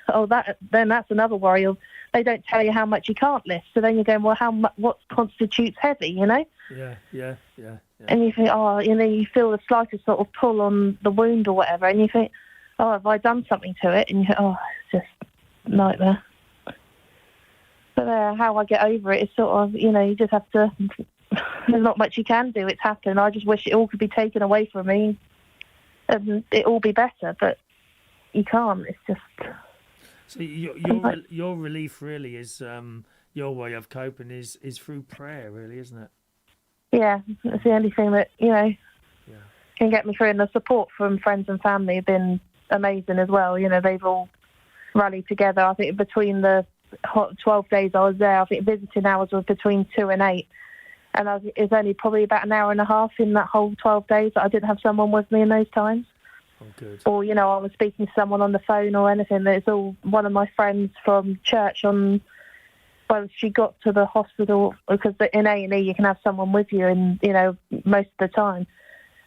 then that's another worry of they don't tell you how much you can't lift. So then you're going, well, what constitutes heavy, you know? Yeah. And you think, oh, you know, you feel the slightest sort of pull on the wound or whatever, and you think, oh, have I done something to it? And you think, oh, it's just a nightmare. But how I get over it is sort of, you know, you just have to, there's not much you can do. It's happened. I just wish it all could be taken away from me and it all be better, but you can't. It's just... So your relief really is, your way of coping is through prayer, really, isn't it? Yeah, it's the only thing that, you know, can get me through. And the support from friends and family have been amazing as well. You know, they've all rallied together. I think between the 12 days I was there, I think visiting hours was between 2 and 8. And it was only probably about an hour and a half in that whole 12 days that I didn't have someone with me in those times. Oh, good. Or, you know, I was speaking to someone on the phone or anything. It's all one of my friends from church well, she got to the hospital because in A&E you can have someone with you, and you know, most of the time.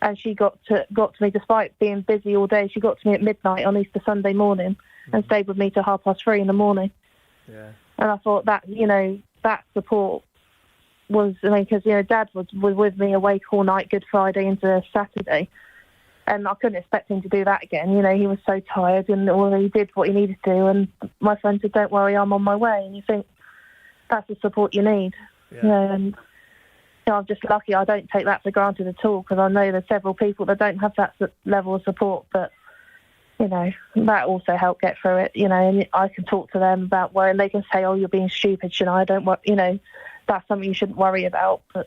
And she got to me despite being busy all day. She got to me at midnight on Easter Sunday morning and stayed with me till 3:30 in the morning. Yeah. And I thought that, you know, that support was, I mean, because, you know, Dad was with me awake all night Good Friday into Saturday. And I couldn't expect him to do that again. You know, he was so tired and he did what he needed to do. And my friend said, "Don't worry, I'm on my way." And you think, that's the support you need. Yeah. You know, and you know, I'm just lucky. I don't take that for granted at all because I know there's several people that don't have that level of support. But, you know, that also helped get through it. You know, and I can talk to them about where, and they can say, "Oh, you're being stupid, Shania. I don't want," you know, that's something you shouldn't worry about. But,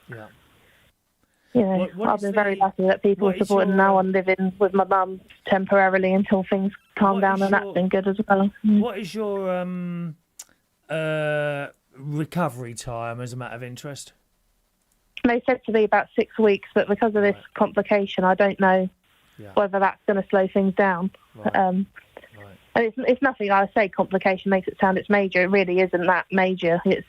you know, I've been very lucky that people are supporting. Now I'm living with my mum temporarily until things calm down, and that's been good as well. What is your recovery time, as a matter of interest? They said to me about 6 weeks, but because of this complication, I don't know whether that's going to slow things down. And it's nothing. I say complication makes it sound it's major. It really isn't that major. It's,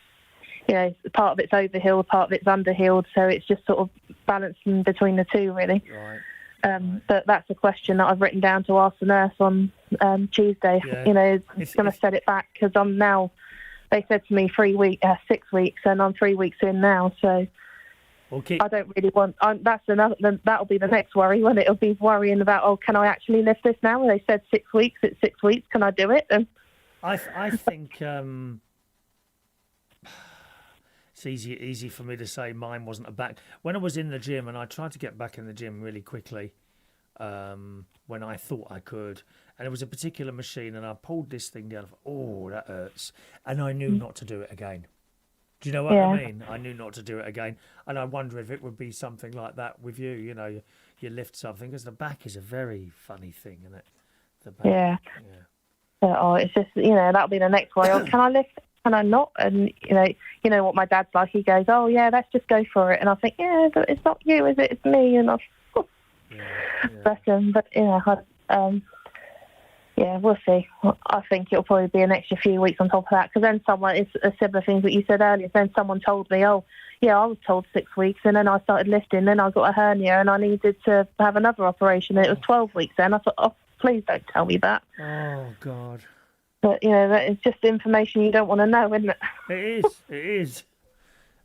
you know, part of it's overhealed, part of it's underhealed, so it's just sort of balancing between the two, really. But that's a question that I've written down to ask the nurse on Tuesday. You know, it's going to set it back because I'm now. They said to me 6 weeks, and I'm 3 weeks in now. So I don't really want. That'll be the next worry when it'll be worrying about. Oh, can I actually lift this now? And they said 6 weeks. It's 6 weeks. Can I do it? And I think. It's easy for me to say mine wasn't a back. When I was in the gym, and I tried to get back in the gym really quickly, when I thought I could, and it was a particular machine, and I pulled this thing down. Oh, that hurts, and I knew not to do it again. Do you know what I mean? I knew not to do it again, and I wonder if it would be something like that with you. You know, you lift something, because the back is a very funny thing, isn't it? The back. Yeah. Oh, it's just, that'll be the next way. Can I lift? Can I not? And you know what my dad's like. He goes, "Oh yeah, let's just go for it." And I think, yeah, but it's not you, is it? It's me. And bless him. But we'll see. I think it'll probably be an extra few weeks on top of that, because then it's a similar thing that you said earlier. Then someone told me, "Oh, yeah, I was told 6 weeks," and then I started lifting. Then I got a hernia, and I needed to have another operation. And it was 12 weeks. Then I thought, "Oh, please don't tell me that." Oh God. But that is just information you don't want to know, isn't it? It is.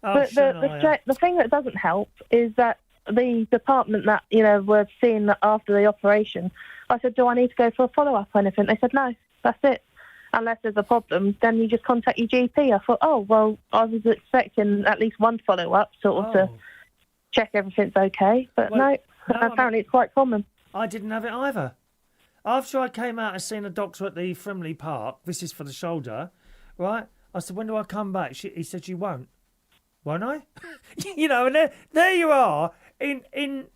Oh, but the thing that doesn't help is that the department that were seeing that after the operation, I said, "Do I need to go for a follow-up or anything?" They said, "No, that's it. Unless there's a problem, then you just contact your GP." I thought, oh, well, I was expecting at least one follow-up to check everything's okay. But no, apparently it's quite common. I didn't have it either. After I came out and seen a doctor at the Frimley Park, this is for the shoulder, right? I said, "When do I come back?" He said, "You won't." Won't I? And there you are. In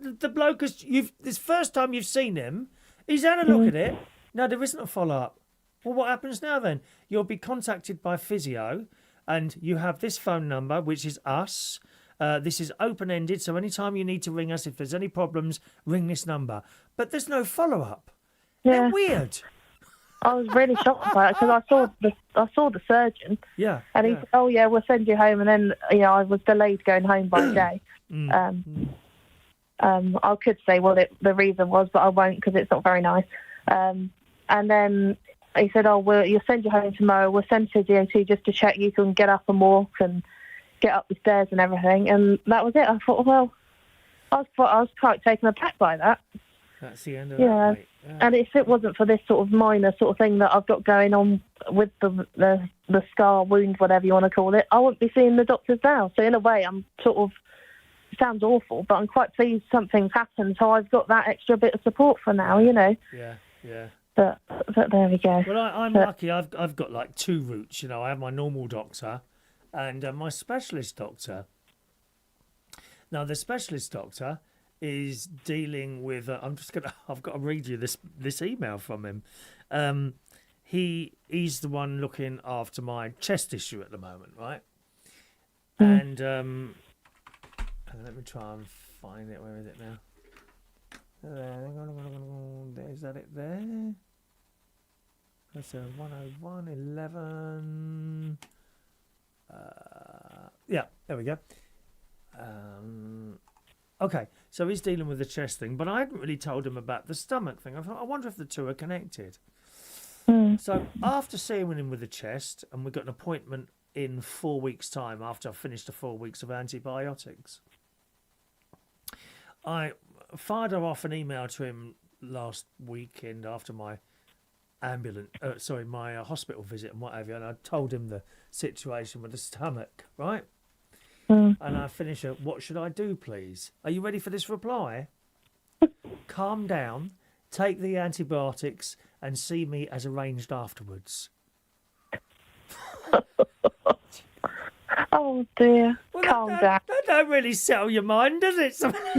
the bloke, this first time you've seen him, he's had a look at it. No, there isn't a follow-up. Well, what happens now then? You'll be contacted by physio, and you have this phone number, which is us. This is open-ended, so anytime you need to ring us, if there's any problems, ring this number. But there's no follow-up. Yeah. They're weird. I was really shocked by it, because I saw the surgeon. Yeah. And he said, "Oh yeah, we'll send you home." And then I was delayed going home by a day. I could say what the reason was, but I won't, because it's not very nice. And then he said, "Oh, you'll send you home tomorrow. We'll send physio to you just to check you can get up and walk and get up the stairs and everything." And that was it. I thought, well, I was quite taken aback by that. That's the end of that. Mate. Yeah. And if it wasn't for this sort of minor sort of thing that I've got going on with the scar, wound, whatever you want to call it, I wouldn't be seeing the doctors now. So in a way, I'm sort of, it sounds awful, but I'm quite pleased something's happened. So I've got that extra bit of support for now, Yeah. But there we go. Well, I'm lucky. I've got like two routes. I have my normal doctor and my specialist doctor. Now, the specialist doctor is dealing with. I've got to read you this email from him. He's the one looking after my chest issue at the moment, right? And let me try and find it. Where is it now? Is that it there? That's a 101.11. Yeah, there we go. Okay, so he's dealing with the chest thing, but I hadn't really told him about the stomach thing. I thought, I wonder if the two are connected. So after seeing him with the chest, and we got an appointment in 4 weeks' time after I finished the 4 weeks of antibiotics, I fired off an email to him last weekend after my my hospital visit and what have you, and I told him the situation with the stomach, right? And I finish it. "What should I do, please? Are you ready for this reply? Calm down, take the antibiotics, and see me as arranged afterwards." Oh dear. Well, Calm down. That don't really settle your mind, does it?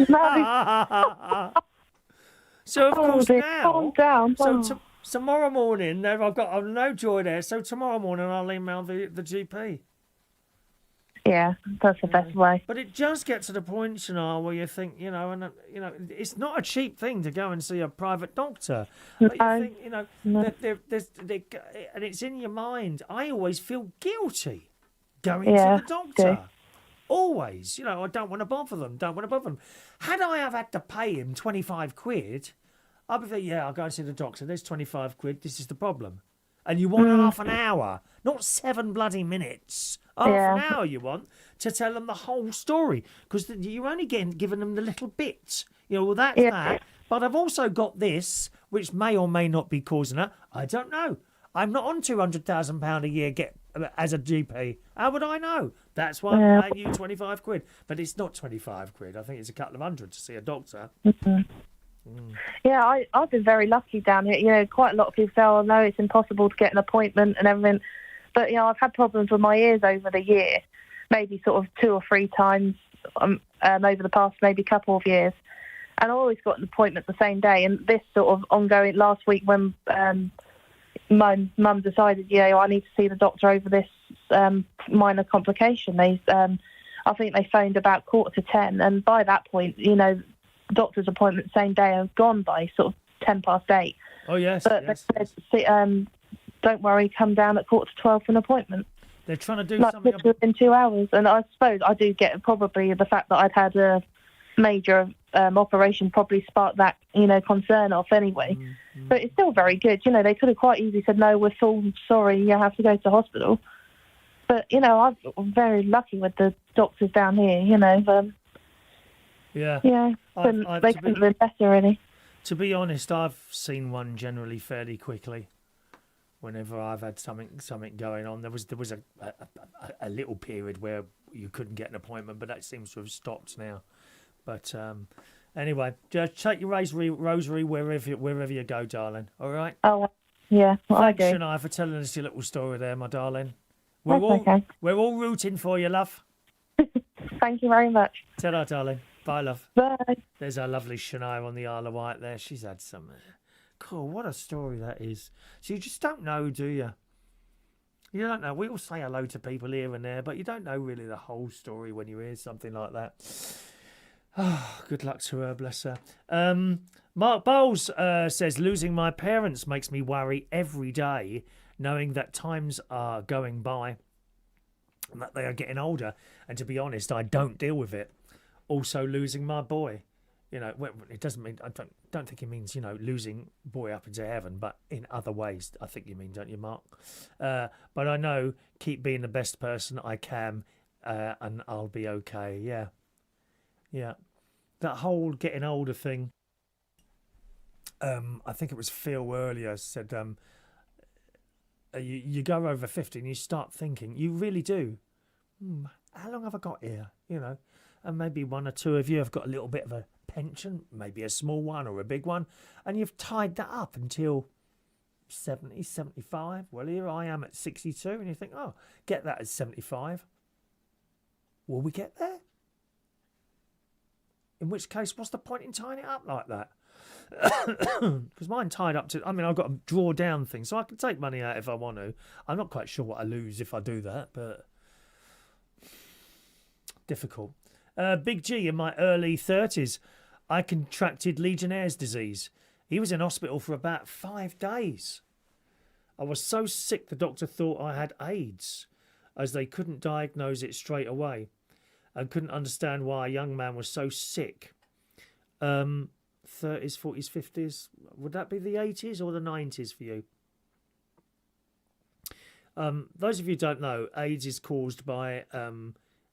No. So of course dear, now. calm down. So tomorrow morning, I've no joy there. So tomorrow morning I'll email the GP. Yeah, that's the best way. But it just gets to the point, Shania, where you think, it's not a cheap thing to go and see a private doctor. But you think, and it's in your mind. I always feel guilty going to the doctor. Always. I don't want to bother them. Had I have had to pay him 25 quid, I'd be thinking, I'll go and see the doctor. There's 25 quid. This is the problem. And you want half an hour, not 7 bloody minutes. Half an hour you want to tell them the whole story, because you're only giving them the little bits. That's that. But I've also got this, which may or may not be causing that. I don't know. I'm not on £200,000 a year as a GP. How would I know? That's why I'm paying you 25 quid. But it's not 25 quid. I think it's a couple of hundred to see a doctor. Yeah, I've been very lucky down here. You know, quite a lot of people say, oh, no, it's impossible to get an appointment and everything. But, you know, I've had problems with my ears over the year, maybe sort of 2 or 3 times over the past maybe couple of years. And I always got an appointment the same day. And this sort of ongoing last week when my mum decided, I need to see the doctor over this minor complication. I think they phoned about 9:45. And by that point, doctor's appointment same day have gone by sort of 8:10. Oh, yes. But yes, they said, don't worry, come down at 11:45 for an appointment. They're trying to do something within 2 hours. And I suppose I do get probably the fact that I'd had a major operation probably sparked that, concern off anyway. But it's still very good. They could have quite easily said, no, we're full, sorry, you have to go to hospital. But, I'm very lucky with the doctors down here, Yeah. Yeah, they couldn't have been better, really. To be honest, I've seen one generally fairly quickly. Whenever I've had something going on, there was a little period where you couldn't get an appointment, but that seems to have stopped now. But anyway, just take your rosary wherever you go, darling. All right. Oh, yeah. Well, Thanks, I do. Shania, for telling us your little story there, my darling. Okay. We're all rooting for you, love. Thank you very much. Ta-ra, darling. Bye, love. Bye. There's our lovely Shania on the Isle of Wight there. She's had some... Cool, what a story that is. So you just don't know, do you? You don't know. We all say hello to people here and there, but you don't know really the whole story when you hear something like that. Oh, good luck to her, bless her. Mark Bowles says, losing my parents makes me worry every day, knowing that times are going by and that they are getting older. And to be honest, I don't deal with it. Also, losing my boy. It doesn't mean, I don't think it means, losing boy up into heaven, but in other ways, I think you mean, don't you, Mark? But I know, keep being the best person I can, and I'll be okay. Yeah. Yeah. That whole getting older thing, I think it was Phil earlier said, you go over 50 and you start thinking, you really do, how long have I got here? And maybe one or two of you have got a little bit of a pension, maybe a small one or a big one, and you've tied that up until 70, 75. Well, here I am at 62, and you think, oh, get that at 75. Will we get there? In which case, what's the point in tying it up like that? Because mine tied up to... I've got a draw down thing, so I can take money out if I want to. I'm not quite sure what I lose if I do that, but... difficult. Big G, in my early 30s, I contracted Legionnaire's disease. He was in hospital for about 5 days. I was so sick the doctor thought I had AIDS, as they couldn't diagnose it straight away, and couldn't understand why a young man was so sick. 30s, 40s, 50s, would that be the 80s or the 90s for you? Those of you who don't know, AIDS is caused by...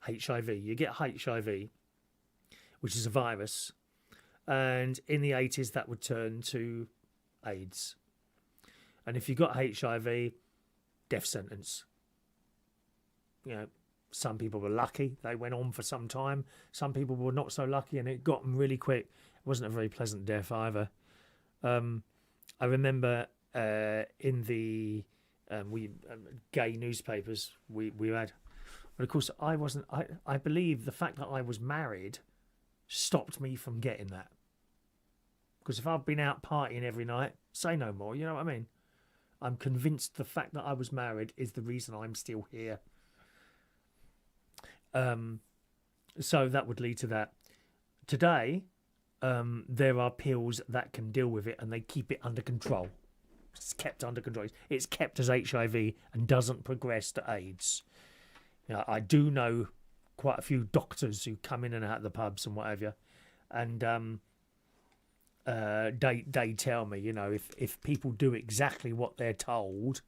HIV. You get HIV, which is a virus, and in the 80s that would turn to AIDS. And if you got HIV, death sentence. Some people were lucky, they went on for some time. Some people were not so lucky and it got them really quick. It wasn't a very pleasant death either. I remember in the gay newspapers we had. But of course, I believe the fact that I was married stopped me from getting that. Because if I've been out partying every night, say no more, you know what I mean? I'm convinced the fact that I was married is the reason I'm still here. So that would lead to that. Today, there are pills that can deal with it and they keep it under control. It's kept under control. It's kept as HIV and doesn't progress to AIDS. I do know quite a few doctors who come in and out of the pubs and whatever, and they tell me, if people do exactly what they're told,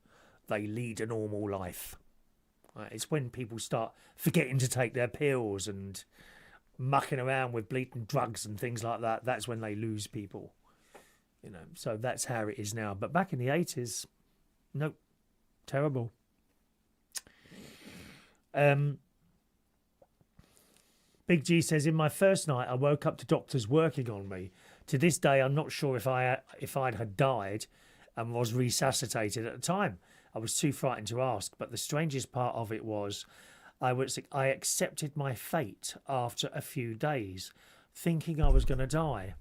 they lead a normal life. It's when people start forgetting to take their pills and mucking around with bleeding drugs and things like that, that's when they lose people. So that's how it is now. But back in the 80s, nope, terrible. Big G says, in my first night, I woke up to doctors working on me. To this day, I'm not sure if I'd had died and was resuscitated at the time. I was too frightened to ask, but the strangest part of it was I accepted my fate after a few days, thinking I was going to die.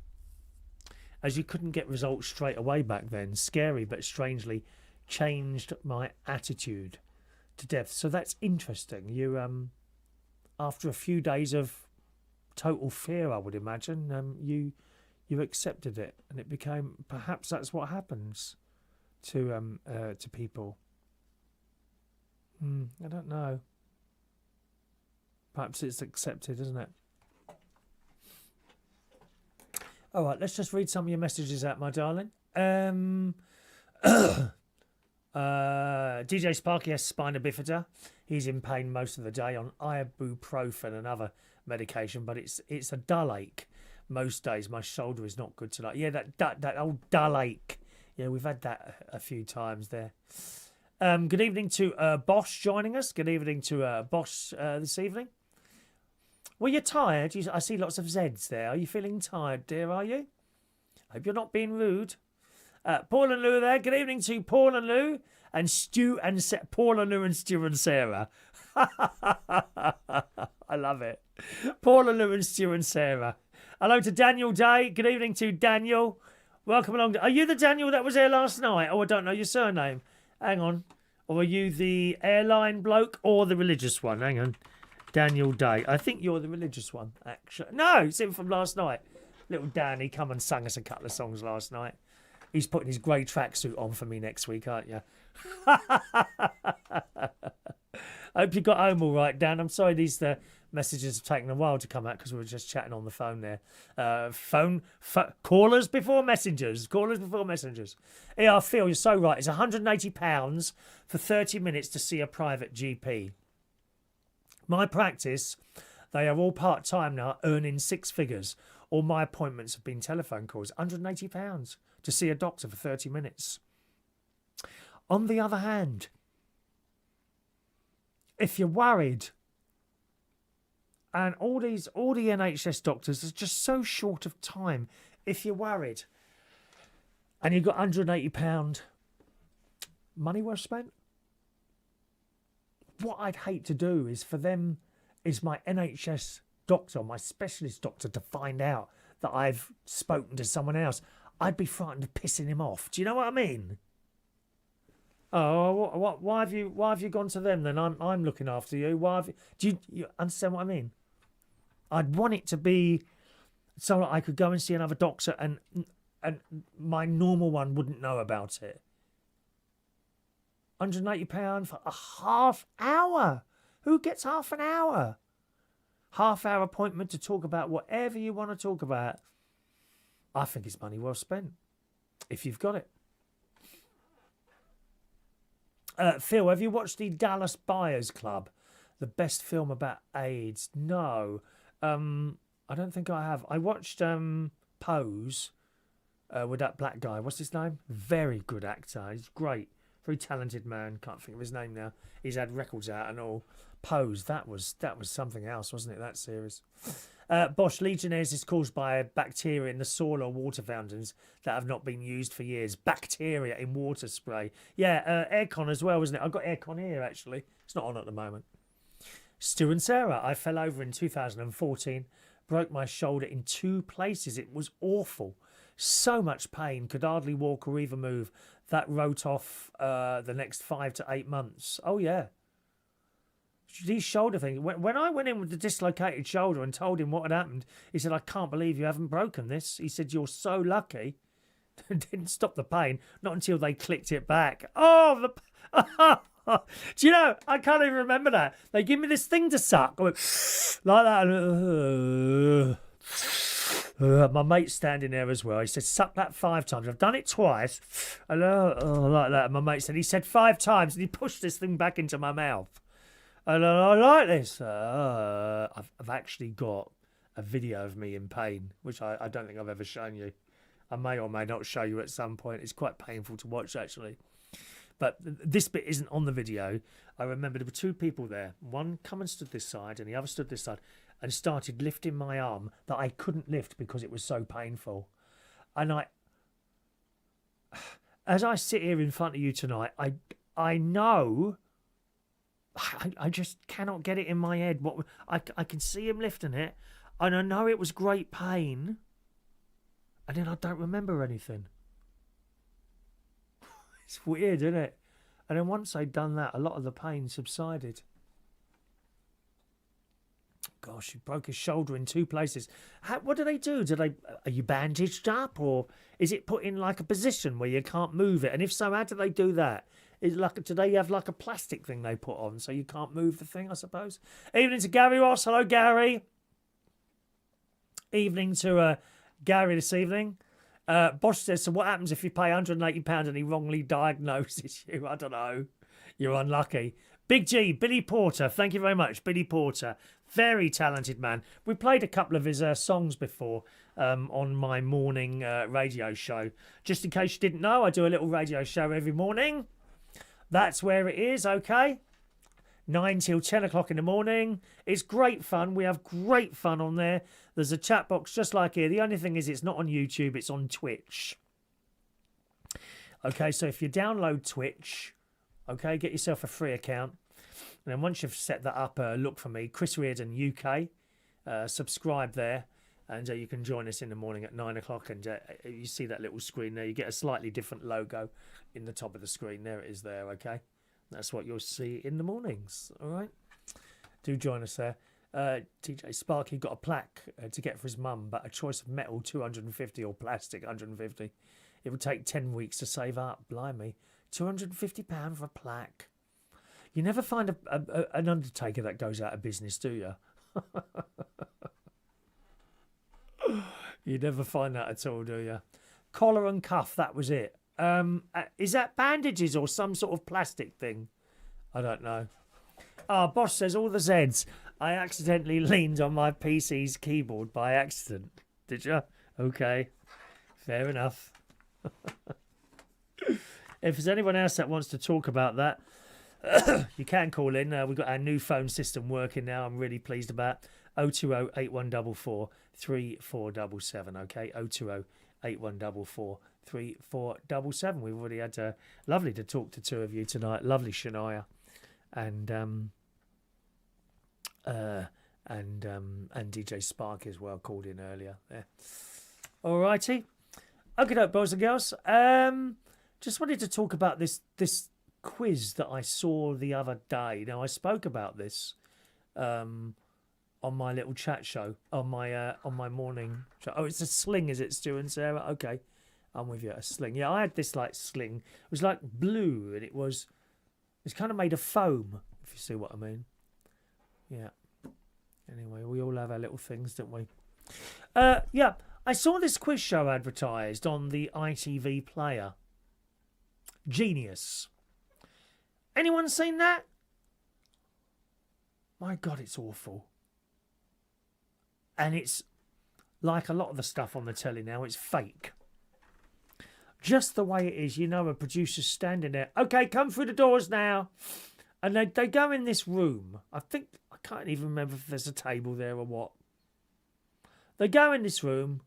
As you couldn't get results straight away back then, scary but strangely changed my attitude to death. So that's interesting. You after a few days of total fear, I would imagine, you accepted it, and it became, perhaps that's what happens to people. I don't know. Perhaps it's accepted, isn't it? All right, let's just read some of your messages out, my darling. DJ Sparky has spina bifida. He's in pain most of the day on ibuprofen and other medication, but it's a dull ache most days. My shoulder is not good tonight. Yeah, that old dull ache. Yeah, we've had that a few times there. Good evening to Bosch joining us. Good evening to Bosch this evening. Were you tired? I see lots of Zs there. Are you feeling tired, dear, are you? Hope you're not being rude. Paul and Lou there. Good evening to Paul and Lou and Stu and Paul and Lou and Stu and Sarah. I love it. Paul and Lou and Stu and Sarah. Hello to Daniel Day. Good evening to Daniel. Welcome along. Are you the Daniel that was here last night? Oh, I don't know your surname. Hang on. Or are you the airline bloke or the religious one? Hang on. Daniel Day. I think you're the religious one, actually. No, it's him from last night. Little Danny come and sang us a couple of songs last night. He's putting his grey tracksuit on for me next week, aren't you? Hope you got home all right, Dan. I'm sorry these messages have taken a while to come out because we were just chatting on the phone there. Callers before messengers. Callers before messengers. Yeah, Phil, you're so right. It's £180 for 30 minutes to see a private GP. My practice, they are all part-time now, earning six figures. All my appointments have been telephone calls. £180 to see a doctor for 30 minutes. On the other hand, if you're worried, and all the NHS doctors are just so short of time, if you're worried, and you've got £180, money well spent? What I'd hate to do is for them, is my NHS doctor, my specialist doctor, to find out that I've spoken to someone else. I'd be frightened of pissing him off. Do you know what I mean? Oh, what? Why have you gone to them then? I'm looking after you. Why have you? Do you understand what I mean? I'd want it to be so that I could go and see another doctor, and my normal one wouldn't know about it. £180 for a half hour. Who gets half an hour? Half-hour appointment to talk about whatever you want to talk about. I think it's money well spent, if you've got it. Phil, have you watched the Dallas Buyers Club? The best film about AIDS? No. I don't think I have. I watched Pose with that black guy. What's his name? Very good actor. He's great. Very talented man. Can't think of his name now. He's had records out and all. Pose, that was something else, wasn't it, that series? Bosch, Legionnaires is caused by bacteria in the soil or water fountains that have not been used for years. Bacteria in water spray. Yeah, aircon as well, wasn't it? I've got aircon here, actually. It's not on at the moment. Stu and Sarah, I fell over in 2014, broke my shoulder in 2 places. It was awful. So much pain, could hardly walk or even move. That wrote off the next 5 to 8 months. Oh, yeah. These shoulder things. When I went in with the dislocated shoulder and told him what had happened, he said, I can't believe you haven't broken this. He said, you're so lucky. Didn't stop the pain. Not until they clicked it back. Oh, do you know, I can't even remember that. They give me this thing to suck. I went, like that. My mate's standing there as well. He said, suck that 5 times. I've done it twice. And, like that. And my mate said, he said 5 times. And he pushed this thing back into my mouth. And I like this. I've actually got a video of me in pain, which I don't think I've ever shown you. I may or may not show you at some point. It's quite painful to watch, actually. But this bit isn't on the video. I remember there were two people there. One come and stood this side, and the other stood this side, and started lifting my arm that I couldn't lift because it was so painful. And as I sit here in front of you tonight, I know, I just cannot get it in my head. I can see him lifting it, and I know it was great pain, and then I don't remember anything. It's weird, isn't it? And then once they'd done that, a lot of the pain subsided. Gosh, he broke his shoulder in two places. What do they do? Are you bandaged up, or is it put in like a position where you can't move it? And if so, how do they do that? Do they have like a plastic thing they put on so you can't move the thing, I suppose? Evening to Gary Ross. Hello, Gary. Evening to Gary this evening. Bosch says, so what happens if you pay £180 and he wrongly diagnoses you? I don't know. You're unlucky. Big G, Billy Porter. Thank you very much, Billy Porter. Very talented man. We played a couple of his songs before on my morning radio show. Just in case you didn't know, I do a little radio show every morning. That's where it is, okay? 9 till 10 o'clock in the morning. It's great fun. We have great fun on there. There's a chat box just like here. The only thing is it's not on YouTube, it's on Twitch. Okay, so if you download Twitch, okay, get yourself a free account. And then once you've set that up, look for me, Chris Reardon UK. Subscribe there, and you can join us in the morning at 9 o'clock. And you see that little screen there. You get a slightly different logo in the top of the screen. There it is there, okay? That's what you'll see in the mornings, all right? Do join us there. TJ Sparky got a plaque to get for his mum, but a choice of metal, 250, or plastic, 150. It would take 10 weeks to save up. Blimey. £250 for a plaque. You never find an undertaker that goes out of business, do you? You never find that at all, do you? Collar and cuff, that was it. Is that bandages or some sort of plastic thing? I don't know. Boss says all the Zs. I accidentally leaned on my PC's keyboard by accident. Did you? Okay. Fair enough. If there's anyone else that wants to talk about that, you can call in. We've got our new phone system working now. I'm really pleased about 020 8144 3477. Okay, 020 8144 3477. We've already had lovely to talk to two of you tonight. Lovely Shania and DJ Spark as well called in earlier. Yeah. All righty. Okay, boys and girls. Just wanted to talk about this quiz that I saw the other day. Now I spoke about this on my little chat show on my morning show. Oh, it's a sling, is it, Stu and Sarah? Okay, I'm with you. A sling. Yeah, I had this like sling. It was like blue, and it's kind of made of foam, if you see what I mean. Yeah. Anyway, we all have our little things, don't we? Yeah, I saw this quiz show advertised on the ITV player. Genius. Anyone seen that? My God, it's awful. And it's like a lot of the stuff on the telly now, it's fake. Just the way it is, you know, a producer's standing there. Okay, come through the doors now. And they go in this room. I can't even remember if there's a table there or what. They go in this room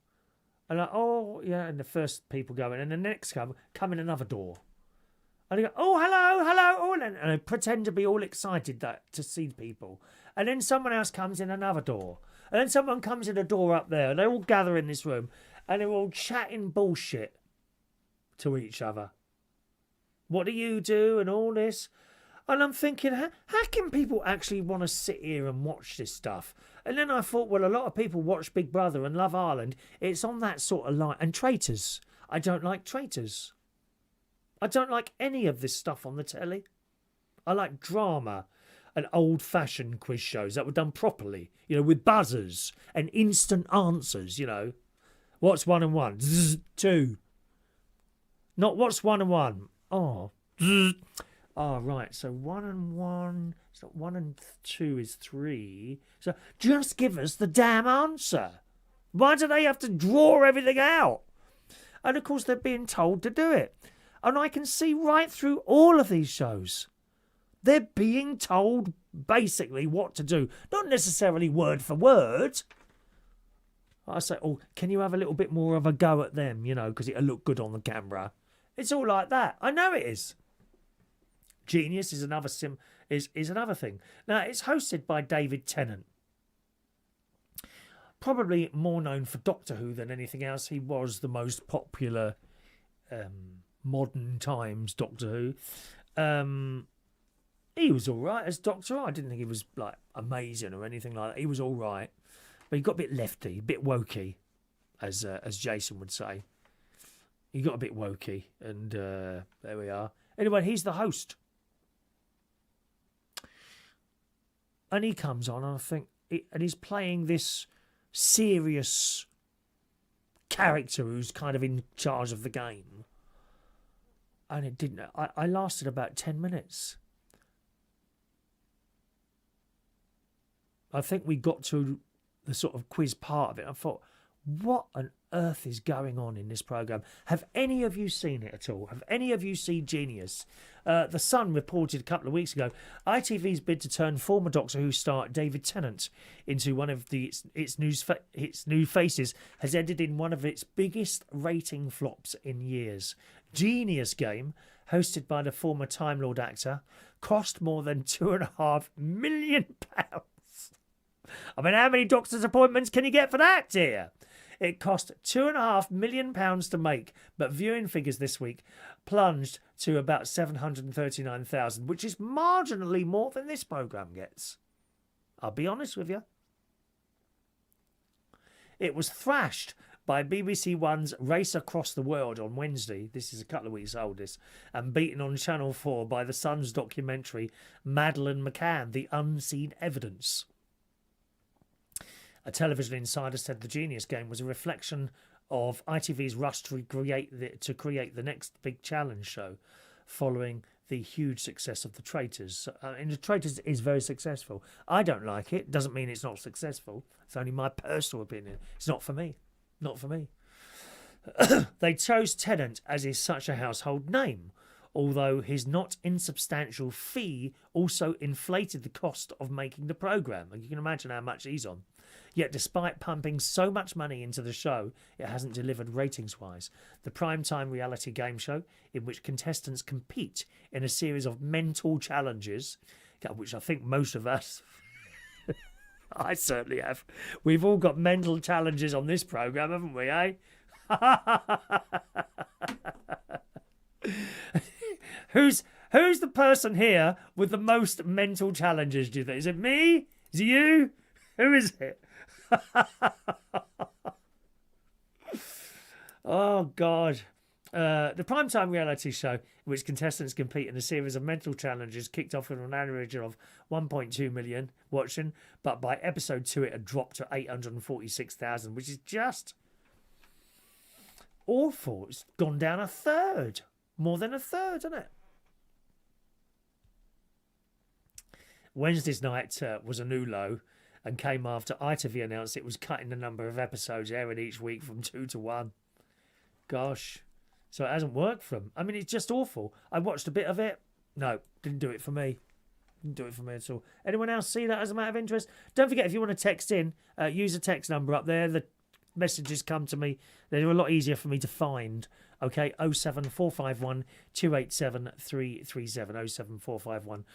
and like, oh, yeah, and the first people go in, and the next come in another door. And they go, oh, hello, oh, and they pretend to be all excited to see people. And then someone else comes in another door. And then someone comes in a door up there, and they all gather in this room, and they're all chatting bullshit to each other. What do you do, and all this? And I'm thinking, how can people actually want to sit here and watch this stuff? And then I thought, well, a lot of people watch Big Brother and Love Island. It's on that sort of line. And Traitors. I don't like Traitors. I don't like any of this stuff on the telly. I like drama and old-fashioned quiz shows that were done properly, you know, with buzzers and instant answers, you know. What's 1 and 1? Zzz, 2. Not what's 1 and 1. Oh. Zzz. Oh, right. So 1 and 1. So 1 and 2 is 3. So just give us the damn answer. Why do they have to draw everything out? And, of course, they're being told to do it. And I can see right through all of these shows. They're being told basically what to do. Not necessarily word for word. I say, oh, can you have a little bit more of a go at them, you know, because it'll look good on the camera. It's all like that. I know it is. Genius is another is another thing. Now, it's hosted by David Tennant. Probably more known for Doctor Who than anything else. He was the most popular modern times Doctor Who. He was all right as Doctor. I didn't think he was like amazing or anything like that. He was all right, but he got a bit lefty, a bit wokey, as Jason would say. He got a bit wokey, and there we are. Anyway, he's the host, and he comes on, and I think, and he's playing this serious character who's kind of in charge of the game, and it didn't. I lasted about 10 minutes. I think we got to the sort of quiz part of it. I thought, what on earth is going on in this programme? Have any of you seen it at all? Have any of you seen Genius? The Sun reported a couple of weeks ago, ITV's bid to turn former Doctor Who star David Tennant into one of its new faces has ended in one of its biggest rating flops in years. Genius Game, hosted by the former Time Lord actor, cost more than £2.5 million. I mean, how many doctor's appointments can you get for that, dear? It cost £2.5 million to make, but viewing figures this week plunged to about 739,000, which is marginally more than this programme gets. I'll be honest with you. It was thrashed by BBC One's Race Across the World on Wednesday. This is a couple of weeks old, this. And beaten on Channel 4 by the Sun's documentary Madeleine McCann, The Unseen Evidence. A television insider said the Genius Game was a reflection of ITV's rush to create the next big challenge show following the huge success of The Traitors. And The Traitors is very successful. I don't like it. Doesn't mean it's not successful. It's only my personal opinion. It's not for me. Not for me. They chose Tennant as is such a household name, although his not insubstantial fee also inflated the cost of making the programme. And you can imagine how much he's on. Yet despite pumping so much money into the show, it hasn't delivered ratings-wise. The primetime reality game show, in which contestants compete in a series of mental challenges, which I think most of us, I certainly have. We've all got mental challenges on this programme, haven't we, eh? Who's the person here with the most mental challenges, do you think? Is it me? Is it you? Who is it? Oh, God. The primetime reality show, in which contestants compete in a series of mental challenges, kicked off with an average of 1.2 million watching, but by episode 2 it had dropped to 846,000, which is just awful. It's gone down a third. More than a third, isn't it? Wednesday's night was a new low, and came after ITV announced it was cutting the number of episodes airing each week from 2 to 1. Gosh. So it hasn't worked for them. I mean, it's just awful. I watched a bit of it. No, didn't do it for me. Didn't do it for me at all. Anyone else see that as a matter of interest? Don't forget, if you want to text in, use a text number up there. The messages come to me. They're a lot easier for me to find. Okay, 07451 287 337. 07451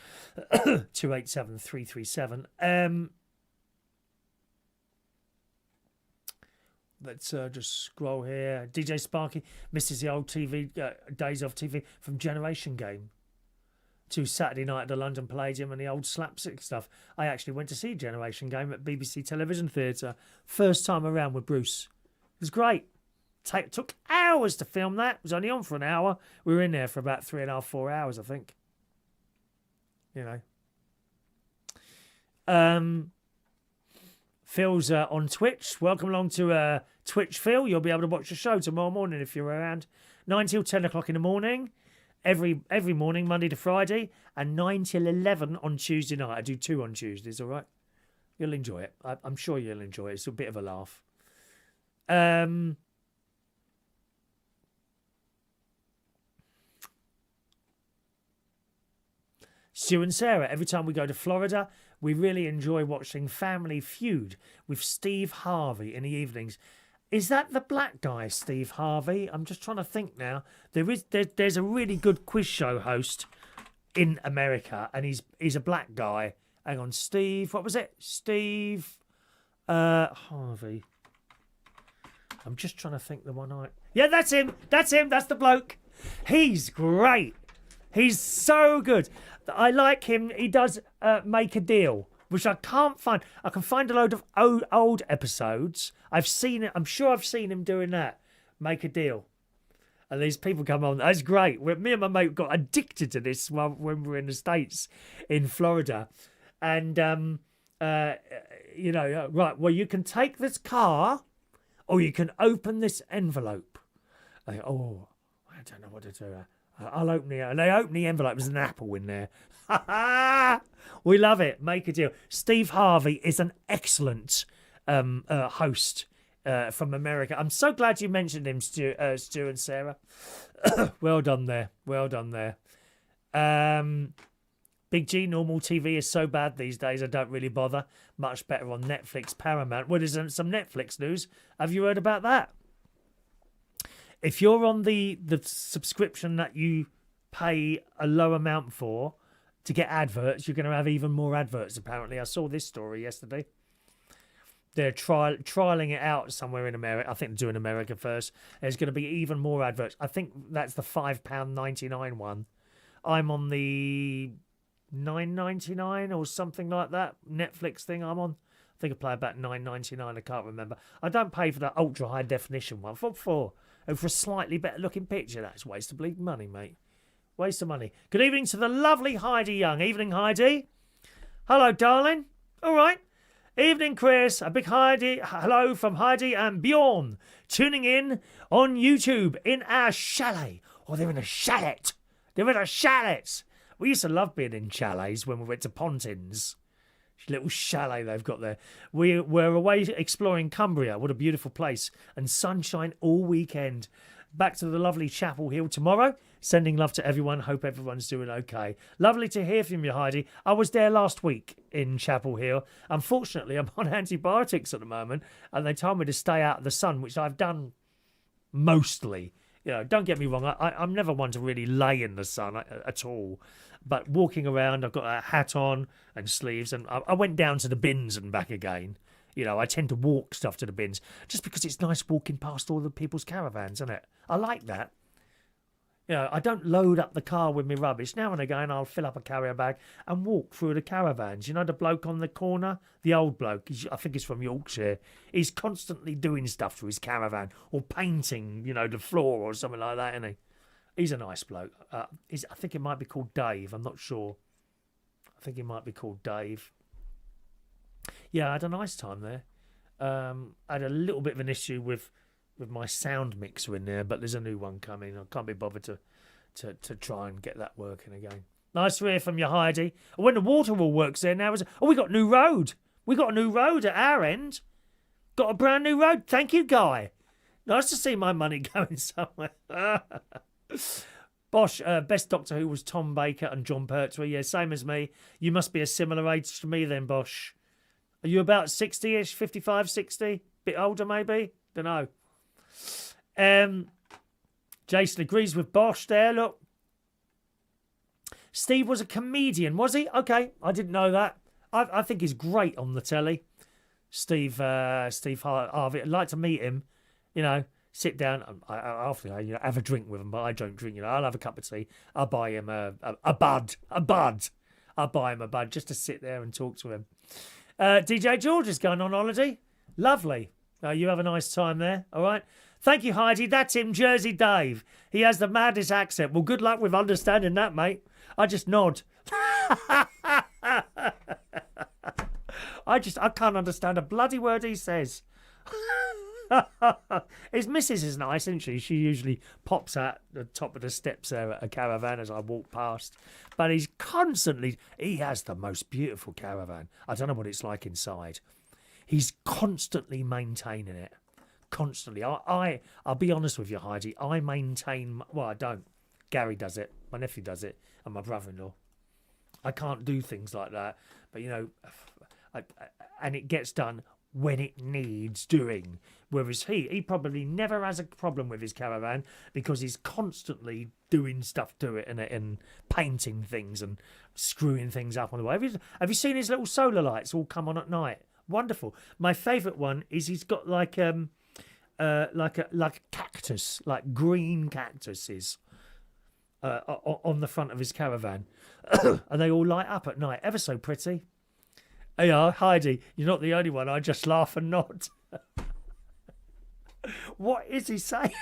287 337. Let's just scroll here. DJ Sparky misses the old TV days of TV from Generation Game to Saturday night at the London Palladium and the old slapstick stuff. I actually went to see Generation Game at BBC Television Theatre first time around with Bruce. It was great. Took hours to film that. It was only on for an hour. We were in there for about 3.5, 4 hours, I think. You know. Phil's on Twitch. Welcome along to Twitch, Phil. You'll be able to watch the show tomorrow morning if you're around. 9 till 10 o'clock in the morning. Every morning, Monday to Friday. And 9 till 11 on Tuesday night. I do 2 on Tuesdays, all right? You'll enjoy it. I'm sure you'll enjoy it. It's a bit of a laugh. Stu and Sarah, every time we go to Florida, we really enjoy watching Family Feud with Steve Harvey in the evenings. Is that the black guy, Steve Harvey? I'm just trying to think now. There's a really good quiz show host in America, and he's a black guy. Hang on, Steve. What was it? Steve Harvey. I'm just trying to think the one I... Yeah, that's him. That's him. That's the bloke. He's great. He's so good. I like him. He does Make a Deal, which I can't find. I can find a load of old episodes. I've seen it. I'm sure I've seen him doing that. Make a Deal. And these people come on. That's great. Me and my mate got addicted to this when we were in the States, in Florida. And, you know, right, well, you can take this car or you can open this envelope. I think, oh, I don't know what to do. I'll open it. And they open the envelope. There's an apple in there. We love it. Make a Deal. Steve Harvey is an excellent host from America. I'm so glad you mentioned him, Stu and Sarah. Well done there. Well done there. Big G, normal TV is so bad these days, I don't really bother. Much better on Netflix, Paramount. Well, there's some Netflix news. Have you heard about that? If you're on the subscription that you pay a low amount for to get adverts, you're going to have even more adverts, apparently. I saw this story yesterday. They're trialing it out somewhere in America. I think they're doing America first. There's going to be even more adverts. I think that's the £5.99 one. I'm on the $9.99 or something like that Netflix thing I'm on. I think I pay about $9.99. I can't remember. I don't pay for the ultra high definition one. For a slightly better looking picture, that's a waste of bleeding money, mate. Waste of money. Good evening to the lovely Heidi Young. Evening, Heidi. Hello, darling. All right. Evening, Chris. A big Heidi. Hello from Heidi and Bjorn. Tuning in on YouTube in our chalet. Oh, they're in a chalet. They're in a chalet. We used to love being in chalets when we went to Pontins. Little chalet they've got there. We were away exploring Cumbria. What a beautiful place. And sunshine all weekend. Back to the lovely Chapel Hill tomorrow. Sending love to everyone. Hope everyone's doing okay. Lovely to hear from you, Heidi. I was there last week in Chapel Hill. Unfortunately, I'm on antibiotics at the moment. And they told me to stay out of the sun, which I've done mostly. You know, don't get me wrong. I'm never one to really lay in the sun at all. But walking around, I've got a hat on and sleeves, and I went down to the bins and back again. You know, I tend to walk stuff to the bins just because it's nice walking past all the people's caravans, isn't it? I like that. You know, I don't load up the car with my rubbish. Now and again, I'll fill up a carrier bag and walk through the caravans. You know, the bloke on the corner, the old bloke, I think he's from Yorkshire. He's constantly doing stuff to his caravan or painting, you know, the floor or something like that, isn't he? He's a nice bloke. I think it might be called Dave. I'm not sure. I think he might be called Dave. Yeah, I had a nice time there. I had a little bit of an issue with my sound mixer in there, but there's a new one coming. I can't be bothered to try and get that working again. Nice to hear from you, Heidi. When the water wall works there now, we got a new road. We got a new road at our end. Got a brand new road. Thank you, Guy. Nice to see my money going somewhere. Bosh, best Doctor Who was Tom Baker and John Pertwee. Yeah, same as me. You must be a similar age to me then, Bosh. Are you about 60-ish, 55, 60? Bit older, maybe? Don't know. Jason agrees with Bosh there, look. Steve was a comedian, was he? Okay, I didn't know that. I think he's great on the telly. Steve Harvey. I'd like to meet him, you know. Sit down. After have a drink with him, but I don't drink. You know, I'll have a cup of tea. I'll buy him a bud. I'll buy him a bud just to sit there and talk to him. DJ George is going on holiday. Lovely. You have a nice time there. All right. Thank you, Heidi. That's him, Jersey Dave. He has the maddest accent. Well, good luck with understanding that, mate. I just nod. I can't understand a bloody word he says. His missus is nice, isn't she? She usually pops out the top of the steps there at a caravan as I walk past. But he has the most beautiful caravan. I don't know what it's like inside. He's constantly maintaining it. Constantly. I'll be honest with you, Heidi. I maintain... Well, I don't. Gary does it. My nephew does it. And my brother-in-law. I can't do things like that. But, and it gets done when it needs doing. Whereas he probably never has a problem with his caravan because he's constantly doing stuff to it and painting things and screwing things up on the way. Have you seen his little solar lights all come on at night? Wonderful. My favourite one is he's got like a cactus, like green cactuses, on the front of his caravan, and they all light up at night. Ever so pretty. Hey, Heidi, you're not the only one. I just laugh and nod. What is he saying?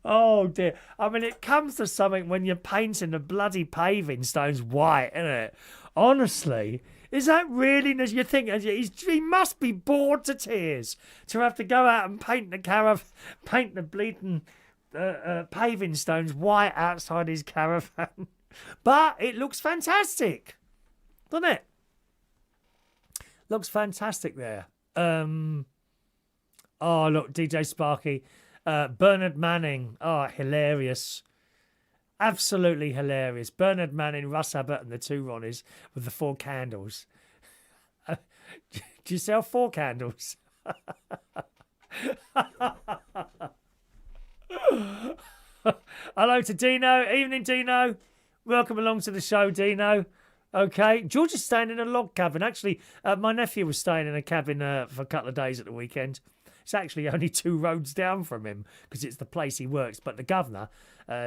Oh dear. I mean, it comes to something when you're painting the bloody paving stones white, isn't it? Honestly, is that really? You think he must be bored to tears to have to go out and paint the bleeding paving stones white outside his caravan. But it looks fantastic, doesn't it? Looks fantastic there. Oh, look, DJ Sparky. Bernard Manning. Oh, hilarious. Absolutely hilarious. Bernard Manning, Russ Abbott and the two Ronnies with the 4 candles. Do you sell 4 candles? Hello to Dino. Evening, Dino. Welcome along to the show, Dino. Okay. George is staying in a log cabin. Actually, my nephew was staying in a cabin for a couple of days at the weekend. It's actually only 2 roads down from him because it's the place he works. But the governor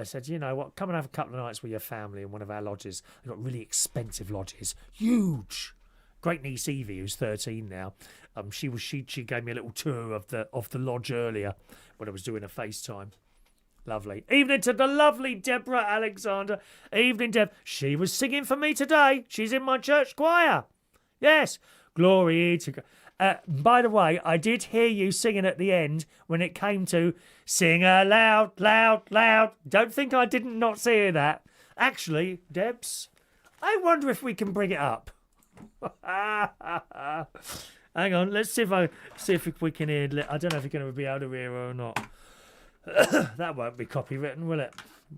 said, you know what, come and have a couple of nights with your family in one of our lodges. They've got really expensive lodges. Huge. Great niece Evie, who's 13 now. She gave me a little tour of the lodge earlier when I was doing a FaceTime. Lovely. Evening to the lovely Deborah Alexander. Evening, Deb. She was singing for me today. She's in my church choir. Yes. Glory to God. By the way, I did hear you singing at the end when it came to sing aloud, loud, loud. Don't think I didn't not hear that. Actually, Debs, I wonder if we can bring it up. Hang on, let's see if we can hear. I don't know if you're going to be able to hear her or not. That won't be copywritten, will it?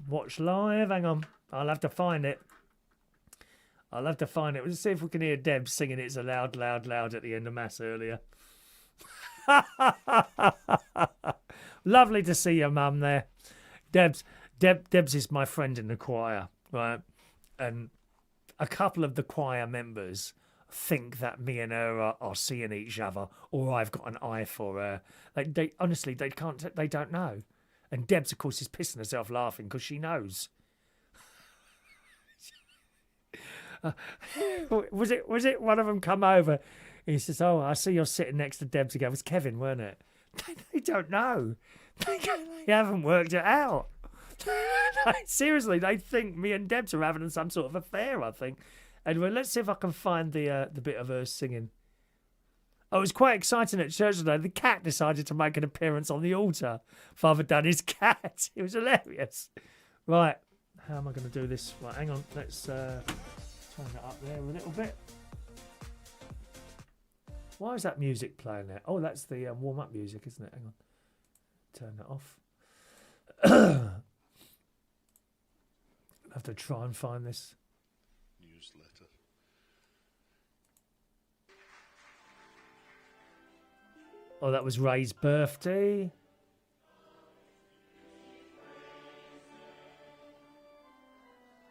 Watch live. Hang on, I'll have to find it. Let's see if we can hear Debs singing "It's a Loud, Loud, Loud" at the end of Mass earlier. Lovely to see your mum there. Debs is my friend in the choir, right? And a couple of the choir members think that me and her are seeing each other, or I've got an eye for her. They honestly, they don't know. And Debs, of course, is pissing herself laughing because she knows. Was it one of them come over? He says, "Oh, I see you're sitting next to Debs again." It was Kevin, weren't it? They don't know. They haven't worked it out. Seriously, they think me and Debs are having some sort of affair, I think. Anyway, let's see if I can find the bit of her singing. Oh, it was quite exciting at church today. The cat decided to make an appearance on the altar. Father Danny's cat. It was hilarious. Right, how am I going to do this? Right, hang on. Let's turn it up there a little bit. Why is that music playing there? Oh, that's the warm-up music, isn't it? Hang on. Turn that off. I'll have to try and find this. Newsletter. Oh, that was Ray's birthday.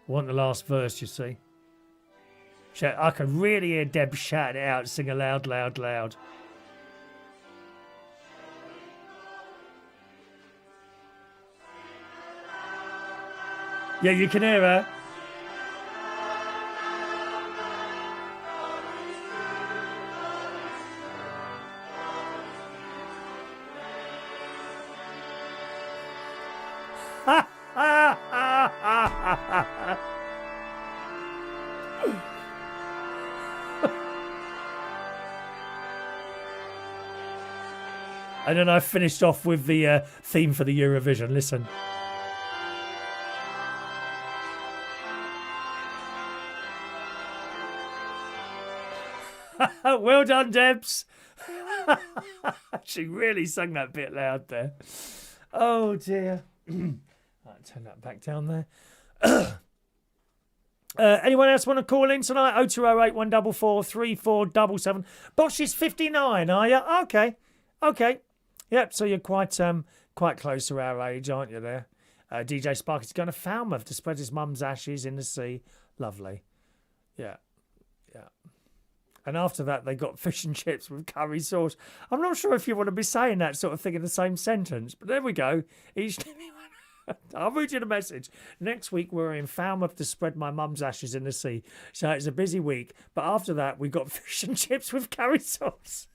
Want the last verse, you see. I could really hear Deb shout it out, sing aloud, loud, loud. Yeah, you can hear her. And then I finished off with the theme for the Eurovision. Listen. Well done, Debs. She really sang that bit loud there. Oh, dear. Right, turn that back down there. Anyone else want to call in tonight? 0208 144 3477. Bosch is 59, are you? Okay. Yep, so you're quite close to our age, aren't you there? DJ Sparky's going to Falmouth to spread his mum's ashes in the sea. Lovely. Yeah. And after that, they got fish and chips with curry sauce. I'm not sure if you want to be saying that sort of thing in the same sentence, but there we go. I'll read you the message. Next week, we're in Falmouth to spread my mum's ashes in the sea. So it's a busy week. But after that, we got fish and chips with curry sauce.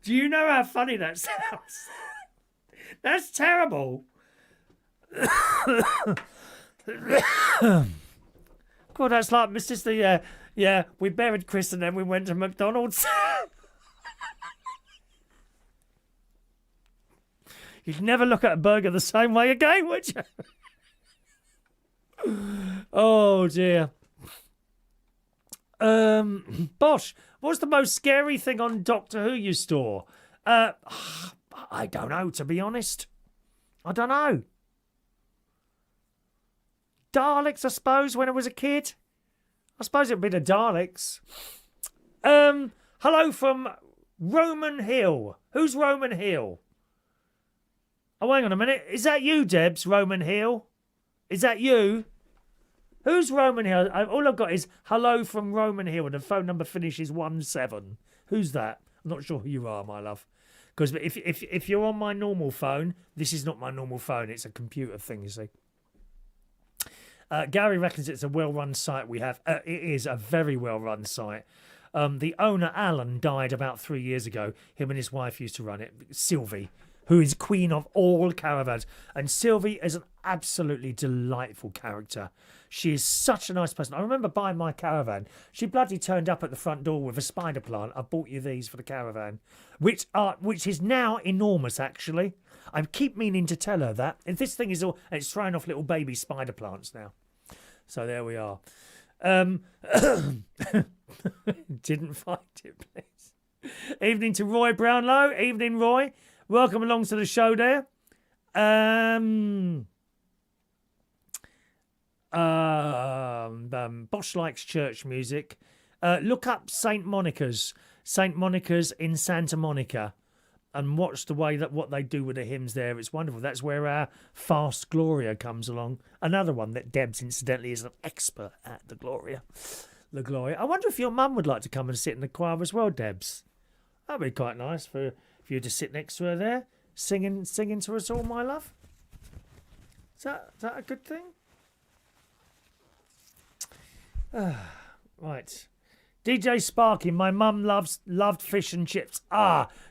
Do you know how funny that sounds? That's terrible. God, that's like my sister. Yeah, we buried Chris and then we went to McDonald's. You'd never look at a burger the same way again, would you? Oh, dear. Bosch, what's the most scary thing on Doctor Who you saw? I don't know, to be honest. I don't know. Daleks, I suppose, when I was a kid. I suppose it'd be the Daleks. Hello from Roman Hill. Who's Roman Hill? Oh, hang on a minute. Is that you, Debs, Roman Hill? Is that you? Who's Roman Hill? All I've got is hello from Roman Hill, and the phone number finishes 17. Who's that? I'm not sure who you are, my love. Because if you're on my normal phone, this is not my normal phone. It's a computer thing, you see. Gary reckons it's a well-run site we have. It is a very well-run site. The owner, Alan, died about 3 years ago. Him and his wife used to run it. Sylvie, who is queen of all caravans. And Sylvie is an absolutely delightful character. She is such a nice person. I remember buying my caravan. She bloody turned up at the front door with a spider plant. I bought you these for the caravan, which is now enormous, actually. I keep meaning to tell her that. And this thing is all... It's throwing off little baby spider plants now. So there we are. Didn't find it, please. Evening to Roy Brownlow. Evening, Roy. Welcome along to the show there. Bosch likes church music. Look up St. Monica's. St. Monica's in Santa Monica. And watch the way that what they do with the hymns there. It's wonderful. That's where our Fast Gloria comes along. Another one that Debs, incidentally, is an expert at, the Gloria. The Gloria. I wonder if your mum would like to come and sit in the choir as well, Debs. That'd be quite nice for you to sit next to her there, singing to us all, my love. Is that a good thing? Right. DJ Sparky, my mum loved fish and chips.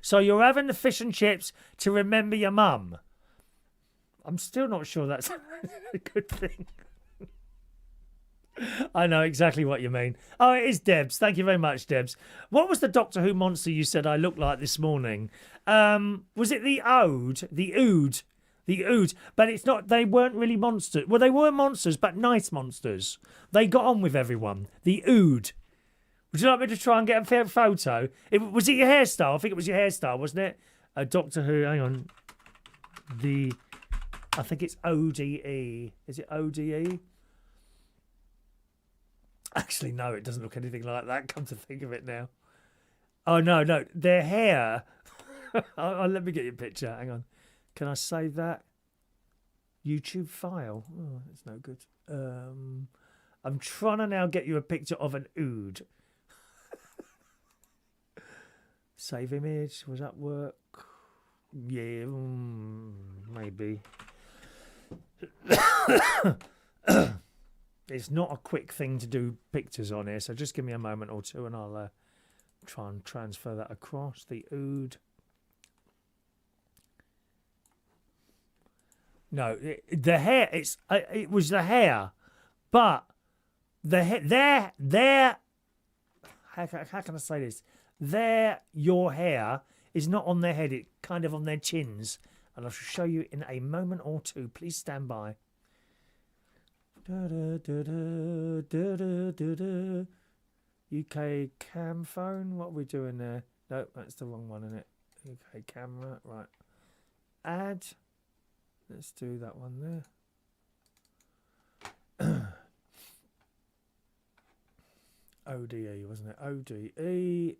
So you're having the fish and chips to remember your mum. I'm still not sure that's a good thing. I know exactly what you mean. Oh, it is Debs. Thank you very much, Debs. What was the Doctor Who monster you said I looked like this morning? Was it the Ood? The Ood. The Ood. But it's not, they weren't really monsters. Well, they were monsters, but nice monsters. They got on with everyone. The Ood. Would you like me to try and get a photo? Was it your hairstyle? I think it was your hairstyle, wasn't it? Doctor Who, hang on. I think it's ODE. Is it ODE? Actually, no, it doesn't look anything like that, come to think of it now. Oh, no, their hair. Let me get your picture, hang on. Can I save that? YouTube file. Oh, that's no good. I'm trying to now get you a picture of an Ood. Save image. Was that work? Yeah, maybe. It's not a quick thing to do pictures on here, so just give me a moment or two and I'll try and transfer that across. The Ood. No, the hair. It was the hair, but the hair. Their. How can I say this? Your hair is not on their head, it's kind of on their chins. And I shall show you in a moment or two. Please stand by. UK cam phone? What are we doing there? No, that's the wrong one, isn't it? Okay, camera, right. Add. Let's do that one there. ODE, wasn't it? ODE.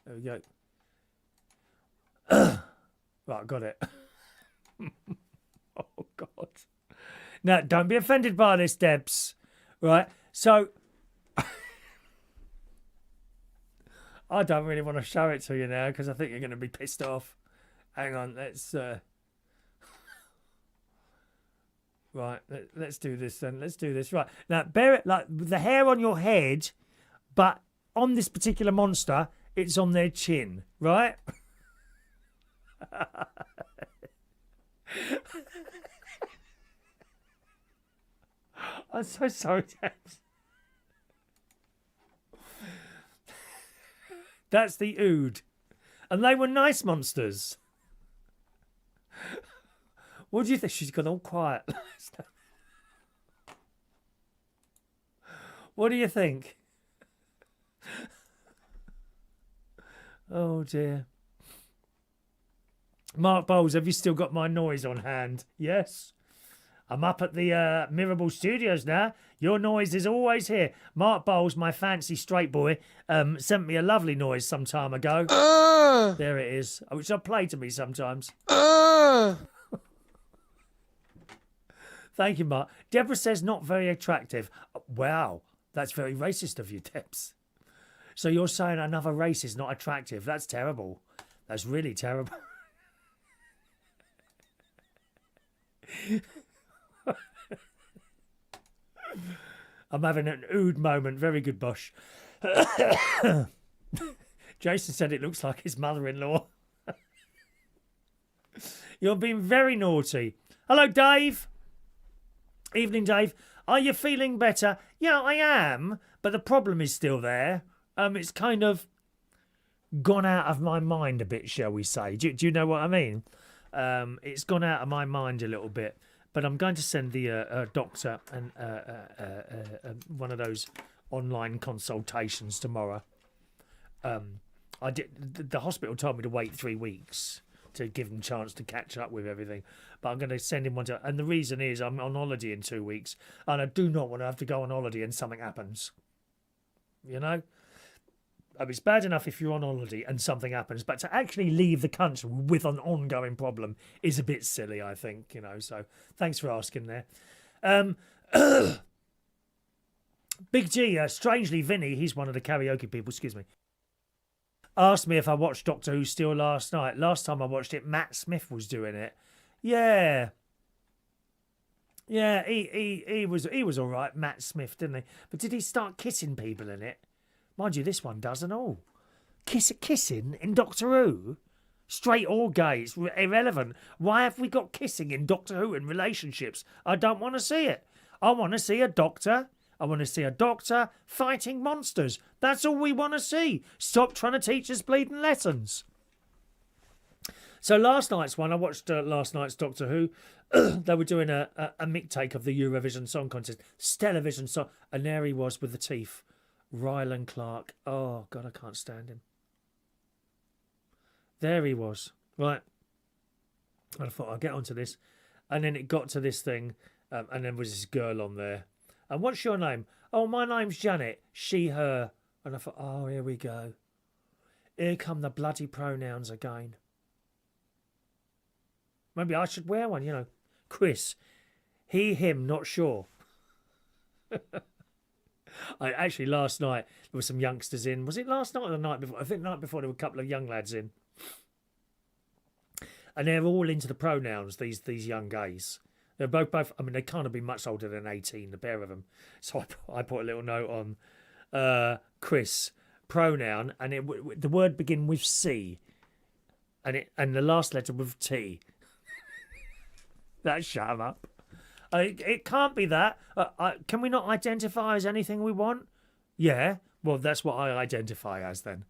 There we go. Right, got it. Oh, God. Now, don't be offended by this, Debs. Right, so... I don't really want to show it to you now because I think you're going to be pissed off. Hang on, let's... Right, let's do this then. Let's do this. Right, now, bear it like the hair on your head, but on this particular monster, it's on their chin, right? I'm so sorry, Debs. That's the Ood. And they were nice monsters. What do you think? She's gone all quiet. What do you think? Oh, dear. Mark Bowles, have you still got my noise on hand? Yes. I'm up at the Mirable Studios now. Your noise is always here. Mark Bowles, my fancy straight boy, sent me a lovely noise some time ago. There it is, which I play to me sometimes. Thank you, Mark. Deborah says not very attractive. Wow, that's very racist of you, Debs. So you're saying another race is not attractive? That's terrible. That's really terrible. I'm having an Ood moment. Very good, Bosch. Jason said it looks like his mother-in-law. You're being very naughty. Hello, Dave. Evening, Dave. Are you feeling better? Yeah, I am, but the problem is still there. It's kind of gone out of my mind a bit, shall we say. Do you know what I mean? It's gone out of my mind a little bit. But I'm going to send the doctor and one of those online consultations tomorrow. The hospital told me to wait 3 weeks to give him a chance to catch up with everything. But I'm going to send him one to... And the reason is I'm on holiday in 2 weeks. And I do not want to have to go on holiday and something happens. You know? I mean, it's bad enough if you're on holiday and something happens, but to actually leave the country with an ongoing problem is a bit silly, I think, you know. So thanks for asking there. Big G, strangely, Vinny, he's one of the karaoke people, excuse me, asked me if I watched Doctor Who still last night. Last time I watched it, Matt Smith was doing it. Yeah. Yeah, he was all right, Matt Smith, didn't he? But did he start kissing people in it? Mind you, this one doesn't all. Kissing in Doctor Who? Straight or gay, it's irrelevant. Why have we got kissing in Doctor Who in relationships? I don't want to see it. I want to see a doctor. I want to see a doctor fighting monsters. That's all we want to see. Stop trying to teach us bleeding lessons. So last night's one, I watched last night's Doctor Who. They were doing a mixtape of the Eurovision Song Contest. Stellarvision song. And there he was with the teeth. Rylan Clark. Oh, God, I can't stand him. There he was. Right. And I thought, I'll get onto this. And then it got to this thing. And then there was this girl on there. And what's your name? Oh, my name's Janet. She, her. And I thought, oh, here we go. Here come the bloody pronouns again. Maybe I should wear one, you know. Chris. He, him, not sure. Actually, last night, there were some youngsters in. Was it last night or the night before? I think the night before, there were a couple of young lads in. And they're all into the pronouns, these young gays. They're both. I mean, they can't have been much older than 18, the pair of them. So I put a little note on Chris, pronoun, and the word begin with C. And the last letter with T. That shut 'em up. It can't be that. Can we not identify as anything we want? Yeah. Well, that's what I identify as then.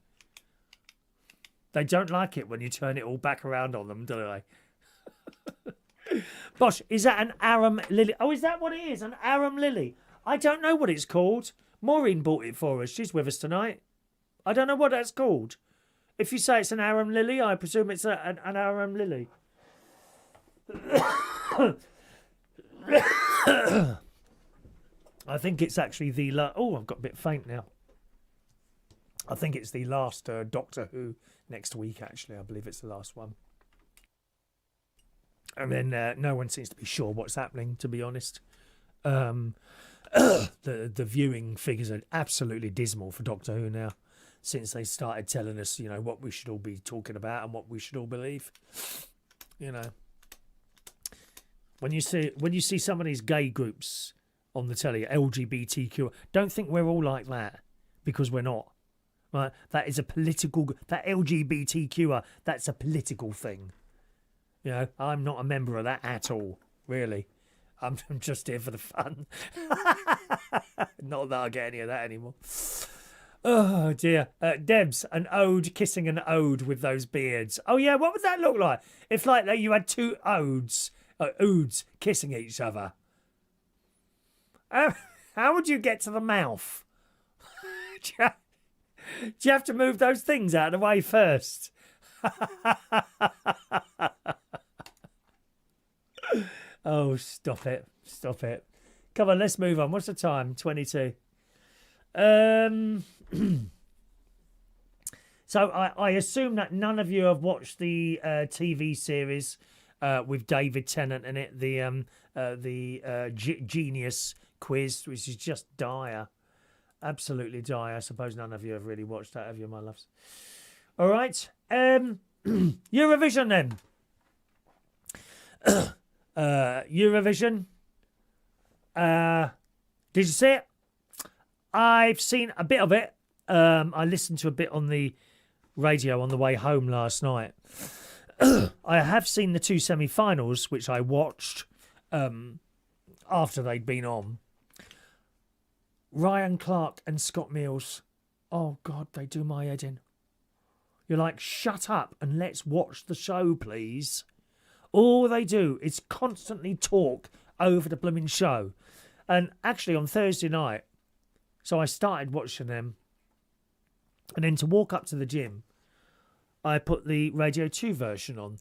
They don't like it when you turn it all back around on them, do they? Bosh, is that an arum lily? Oh, is that what it is? An arum lily? I don't know what it's called. Maureen bought it for us. She's with us tonight. I don't know what that's called. If you say it's an arum lily, I presume it's an arum lily. I think it's actually the oh, I've got a bit faint now. I think it's the last Doctor Who next week, actually. I believe it's the last one. And then no one seems to be sure what's happening, to be honest. The viewing figures are absolutely dismal for Doctor Who now, since they started telling us, you know, what we should all be talking about and what we should all believe. You know, when you see some of these gay groups on the telly, LGBTQ, don't think we're all like that, because we're not. Right? That is a political. That LGBTQ, that's a political thing. You know, I'm not a member of that at all. Really, I'm just here for the fun. Not that I get any of that anymore. Oh dear, Debs, an ode kissing an ode with those beards. Oh yeah, what would that look like? If like you had two odes kissing each other. How would you get to the mouth? Do you have to move those things out of the way first? Oh, stop it. Stop it. Come on, let's move on. What's the time? 22. So I assume that none of you have watched the TV series with David Tennant in it, the Genius quiz, which is just dire. Absolutely dire. I suppose none of you have really watched that, have you, my loves? All right. Eurovision then. Eurovision. Did you see it? I've seen a bit of it. I listened to a bit on the radio on the way home last night. I have seen the two semi-finals, which I watched after they'd been on. Ryan Clark and Scott Mills. Oh, God, they do my head in. You're like, shut up and let's watch the show, please. All they do is constantly talk over the blooming show. And actually on Thursday night, so I started watching them. And then to walk up to the gym, I put the Radio 2 version on.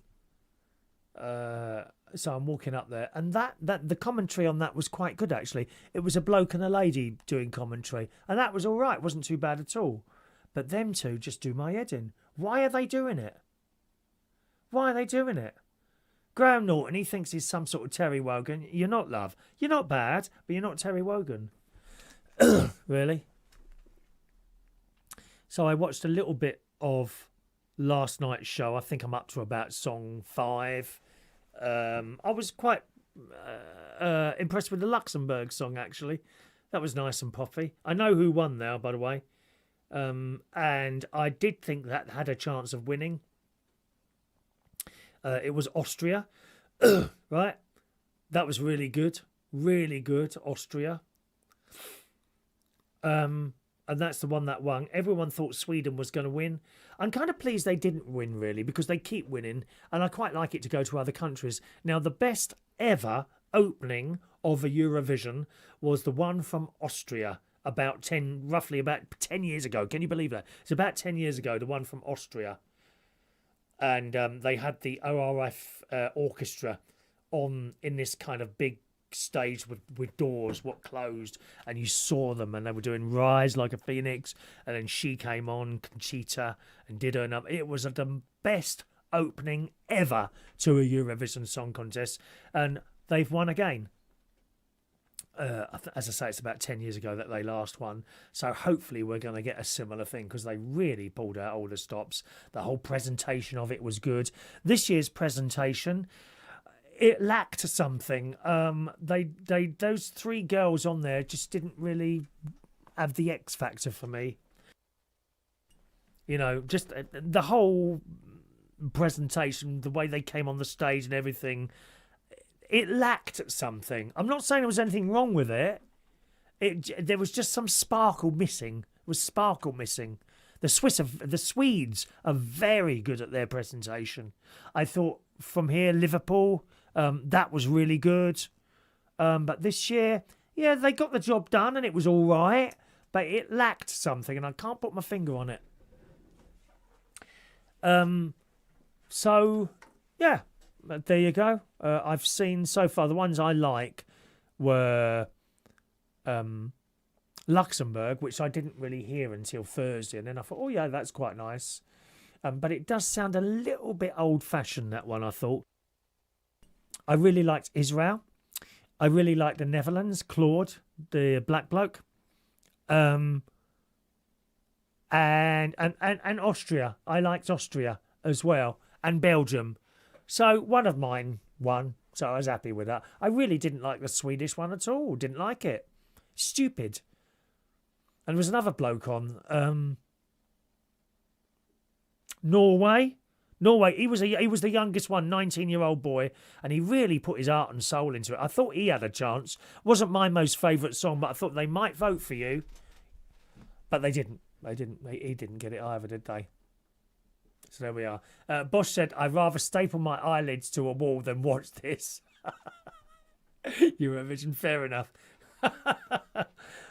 So I'm walking up there. And that the commentary on that was quite good, actually. It was a bloke and a lady doing commentary. And that was all right. It wasn't too bad at all. But them two just do my head in. Why are they doing it? Why are they doing it? Graham Norton, he thinks he's some sort of Terry Wogan. You're not, love. You're not bad, but you're not Terry Wogan. Really? So I watched a little bit of last night's show. I think I'm up to about song 5. I was quite impressed with the Luxembourg song, actually. That was nice and poppy. I know who won now, by the way. And I did think that had a chance of winning. It was Austria, right? That was really good. Really good, Austria. And that's the one that won. Everyone thought Sweden was going to win. I'm kind of pleased they didn't win, really, because they keep winning, and I quite like it to go to other countries. Now, the best ever opening of a Eurovision was the one from Austria roughly about 10 years ago. Can you believe that? It's about 10 years ago, the one from Austria. And they had the ORF orchestra in this kind of big stage with doors closed, and you saw them, and they were doing Rise Like a Phoenix, and then she came on, Conchita, and did her number. It was the best opening ever to a Eurovision Song Contest, and they've won again. As I say, it's about 10 years ago that they last won. So hopefully we're going to get a similar thing, because they really pulled out all the stops. The whole presentation of it was good. This year's presentation, it lacked something. Those 3 girls on there just didn't really have the X factor for me. You know, just the whole presentation, the way they came on the stage and everything, it lacked something. I'm not saying there was anything wrong with it. There was just some sparkle missing. There was sparkle missing. The Swedes are very good at their presentation. I thought from here, Liverpool, that was really good. But this year, yeah, they got the job done and it was all right, but it lacked something, and I can't put my finger on it. So, yeah, there you go. I've seen so far, the ones I like were Luxembourg, which I didn't really hear until Thursday. And then I thought, oh, yeah, that's quite nice. But it does sound a little bit old-fashioned, that one, I thought. I really liked Israel. I really liked the Netherlands, Claude, the black bloke. And Austria. I liked Austria as well. And Belgium. So one of mine won. So I was happy with that. I really didn't like the Swedish one at all. Didn't like it. Stupid. And there was another bloke on. Norway. He was the youngest one, 19-year-old boy, and he really put his heart and soul into it. I thought he had a chance. Wasn't my most favourite song, but I thought they might vote for you. But they didn't. He didn't get it either, did they? So there we are. Bosch said, I'd rather staple my eyelids to a wall than watch this. Eurovision, fair enough.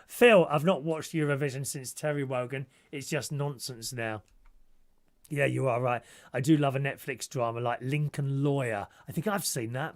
Phil, I've not watched Eurovision since Terry Wogan. It's just nonsense now. Yeah, you are right. I do love a Netflix drama like Lincoln Lawyer. I think I've seen that.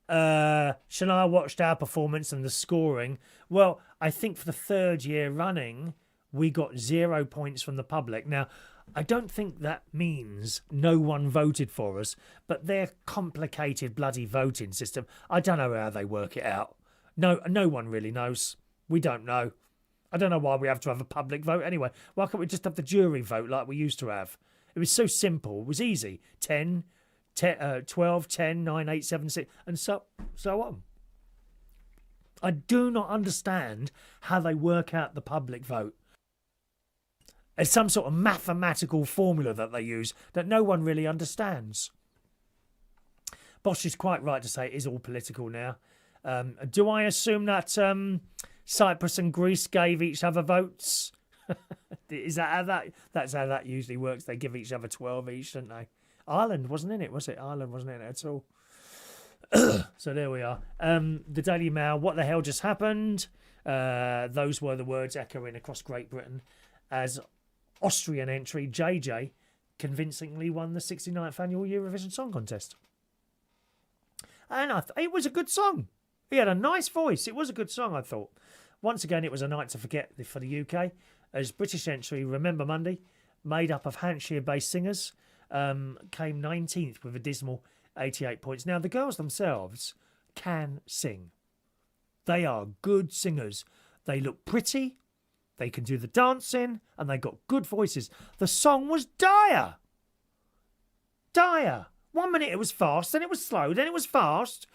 Shania watched our performance and the scoring. Well, I think for the third year running, we got 0 points from the public. Now, I don't think that means no one voted for us, but their complicated bloody voting system, I don't know how they work it out. No one really knows. We don't know. I don't know why we have to have a public vote anyway. Why can't we just have the jury vote like we used to have? It was so simple. It was easy. 12, 10, 9, 8, 7, 6, and so on. I do not understand how they work out the public vote. It's some sort of mathematical formula that they use that no one really understands. Bosch is quite right to say it is all political now. Do I assume that Cyprus and Greece gave each other votes? Is that how that's how that usually works? They give each other 12 each, don't they? Ireland wasn't in it, was it? Ireland wasn't in it at all. So there we are. The Daily Mail, what the hell just happened? Those were the words echoing across Great Britain as Austrian entry JJ convincingly won the 69th annual Eurovision Song Contest. And it was a good song. He had a nice voice. It was a good song, I thought. Once again, it was a night to forget for the UK, as British entry Remember Monday, made up of Hampshire-based singers, came 19th with a dismal 88 points. Now, the girls themselves can sing. They are good singers. They look pretty, they can do the dancing, and they got good voices. The song was dire. Dire. 1 minute it was fast, then it was slow, then it was fast.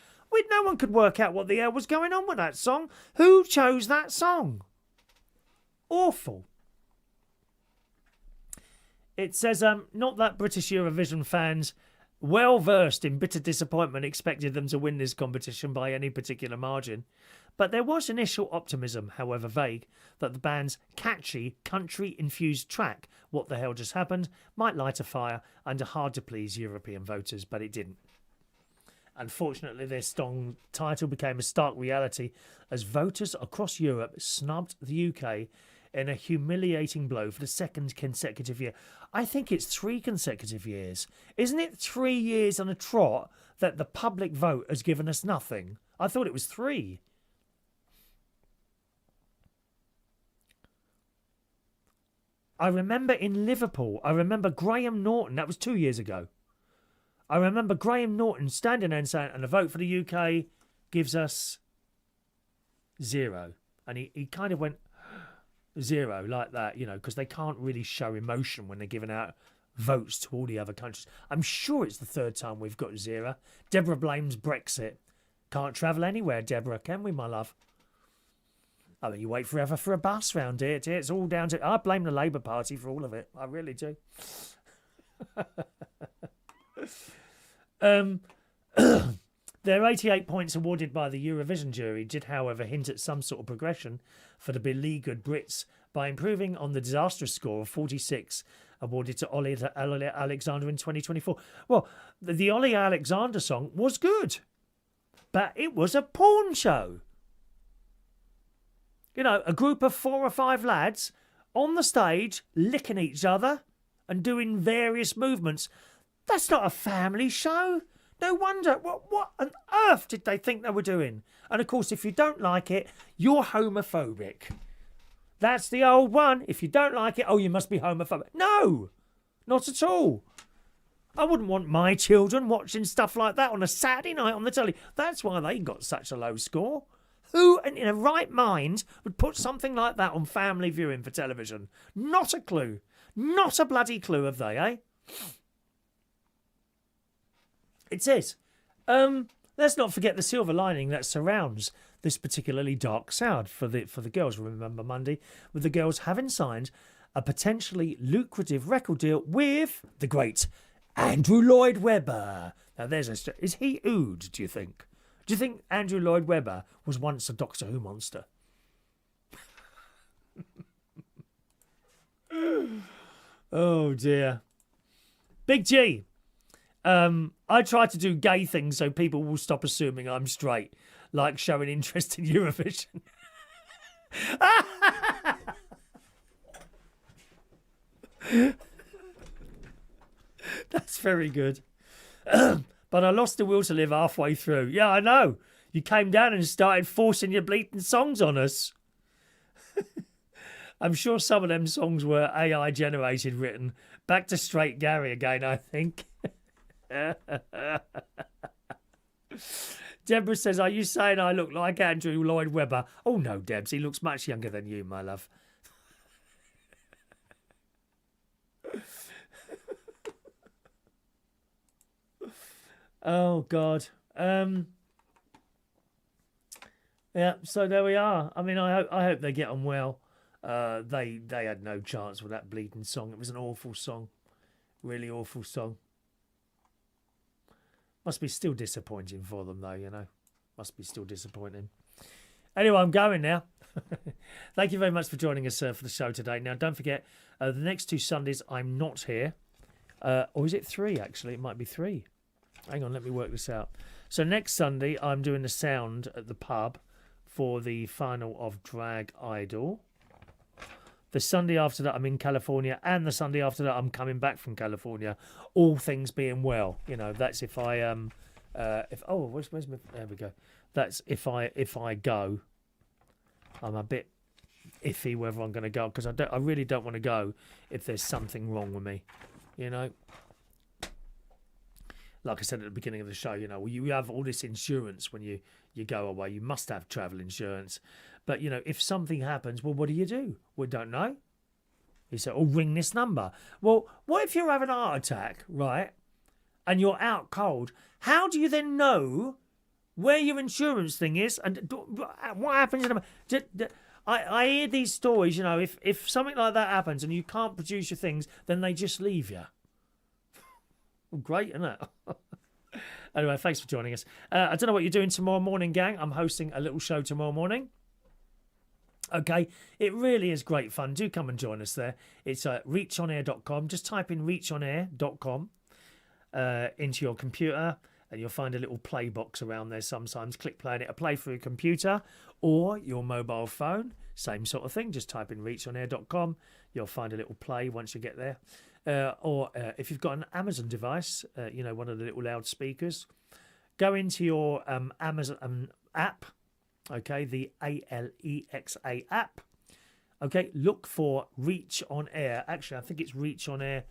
No one could work out what the hell was going on with that song. Who chose that song? Awful. It says, not that British Eurovision fans, well versed in bitter disappointment, expected them to win this competition by any particular margin. But there was initial optimism, however vague, that the band's catchy, country-infused track, What the Hell Just Happened, might light a fire under hard-to-please European voters, but it didn't. Unfortunately, their song title became a stark reality as voters across Europe snubbed the UK in a humiliating blow for the second consecutive year. I think it's 3 consecutive years. Isn't it 3 years on a trot that the public vote has given us nothing? I thought it was 3. I remember in Liverpool, Graham Norton, that was 2 years ago. I remember Graham Norton standing there and saying, and a vote for the UK gives us 0. And he kind of went 0 like that, you know, because they can't really show emotion when they're giving out votes to all the other countries. I'm sure it's the 3rd time we've got 0. Deborah blames Brexit. Can't travel anywhere, Deborah, can we, my love? I mean, you wait forever for a bus round here, dear. It's all down to... I blame the Labour Party for all of it. I really do. Their 88 points awarded by the Eurovision jury did, however, hint at some sort of progression for the beleaguered Brits by improving on the disastrous score of 46 awarded to Ollie Alexander in 2024. Well, the Ollie Alexander song was good, but it was a porn show. You know, a group of 4 or 5 lads on the stage, licking each other and doing various movements. That's not a family show. No wonder. What on earth did they think they were doing? And of course, if you don't like it, you're homophobic. That's the old one. If you don't like it, oh, you must be homophobic. No, not at all. I wouldn't want my children watching stuff like that on a Saturday night on the telly. That's why they got such a low score. Who in a right mind would put something like that on family viewing for television? Not a clue. Not a bloody clue have they, eh? It says, let's not forget the silver lining that surrounds this particularly dark sound for the girls. Remember Monday, with the girls having signed a potentially lucrative record deal with the great Andrew Lloyd Webber. Now is he Ood, do you think? Do you think Andrew Lloyd Webber was once a Doctor Who monster? Oh dear. Big G. I try to do gay things so people will stop assuming I'm straight, like showing interest in Eurovision. That's very good. But I lost the will to live halfway through. Yeah, I know. You came down and started forcing your bleating songs on us. I'm sure some of them songs were AI generated, written. Back to straight Gary again, I think. Deborah says, are you saying I look like Andrew Lloyd Webber? Oh no, Debs, he looks much younger than you, my love. Oh God. Yeah, so there we are. I mean, I hope they get on well. They had no chance with that bleeding song. It was an awful song. Really awful song. Must be still disappointing for them, though, you know. Must be still disappointing. Anyway, I'm going now. Thank you very much for joining us for the show today. Now, don't forget, the next 2 Sundays, I'm not here. Or is it 3, actually? It might be 3. Hang on, let me work this out. So next Sunday, I'm doing the sound at the pub for the final of Drag Idol. The Sunday after that, I'm in California, and the Sunday after that, I'm coming back from California. All things being well, you know. That's if I where's my? There we go. That's if I go. I'm a bit iffy whether I'm going to go, because I really don't want to go if there's something wrong with me, you know. Like I said at the beginning of the show, you know, you have all this insurance when you go away. You must have travel insurance. But, you know, if something happens, well, what do? We don't know. You say, oh, ring this number. Well, what if you're having a heart attack, right, and you're out cold? How do you then know where your insurance thing is and what happens? I hear these stories, you know, if something like that happens and you can't produce your things, then they just leave you. Well, great, isn't it? Anyway, thanks for joining us. I don't know what you're doing tomorrow morning, gang. I'm hosting a little show tomorrow morning. Okay, it really is great fun. Do come and join us there. It's reachonair.com. Just type in reachonair.com into your computer, and you'll find a little play box around there sometimes. Click play, and it'll play through your computer or your mobile phone. Same sort of thing. Just type in reachonair.com. You'll find a little play once you get there. Or if you've got an Amazon device, you know, one of the little loudspeakers, go into your Amazon app, okay, the Alexa app. Okay, look for Reach on Air. Actually, I think it's Reach on Air.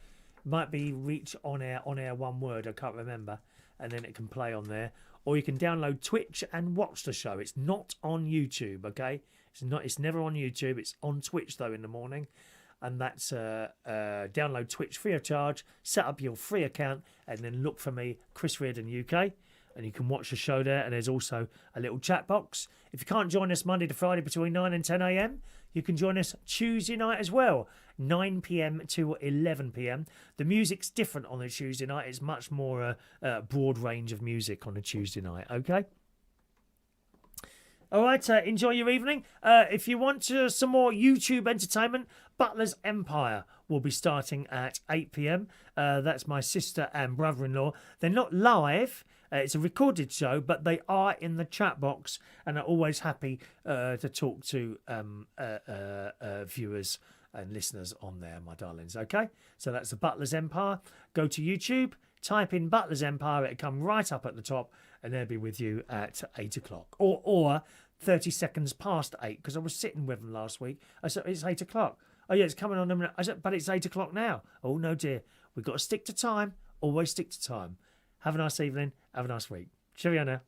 Might be Reach on Air, one word. I can't remember. And then it can play on there. Or you can download Twitch and watch the show. It's not on YouTube, okay? It's never on YouTube. It's on Twitch, though, in the morning. And that's download Twitch free of charge, set up your free account, and then look for me, Chris Reardon UK, and you can watch the show there. And there's also a little chat box. If you can't join us Monday to Friday between 9 and 10 a.m, you can join us Tuesday night as well, 9 p.m. to 11 p.m. The music's different on a Tuesday night. It's much more broad range of music on a Tuesday night, okay? All right, enjoy your evening. If you want some more YouTube entertainment, Butler's Empire will be starting at 8 p.m. That's my sister and brother-in-law. They're not live. It's a recorded show, but they are in the chat box and are always happy to talk to viewers and listeners on there, my darlings. Okay, so that's the Butler's Empire. Go to YouTube, type in Butler's Empire, it'll come right up at the top, and they'll be with you at 8 o'clock or 30 seconds past 8, because I was sitting with them last week. I said, it's 8 o'clock. Oh yeah, it's coming on a minute. I said, but it's 8 o'clock now. Oh no, dear, we've got to stick to time. Always stick to time. Have a nice evening. Have a nice week. Cheerio now.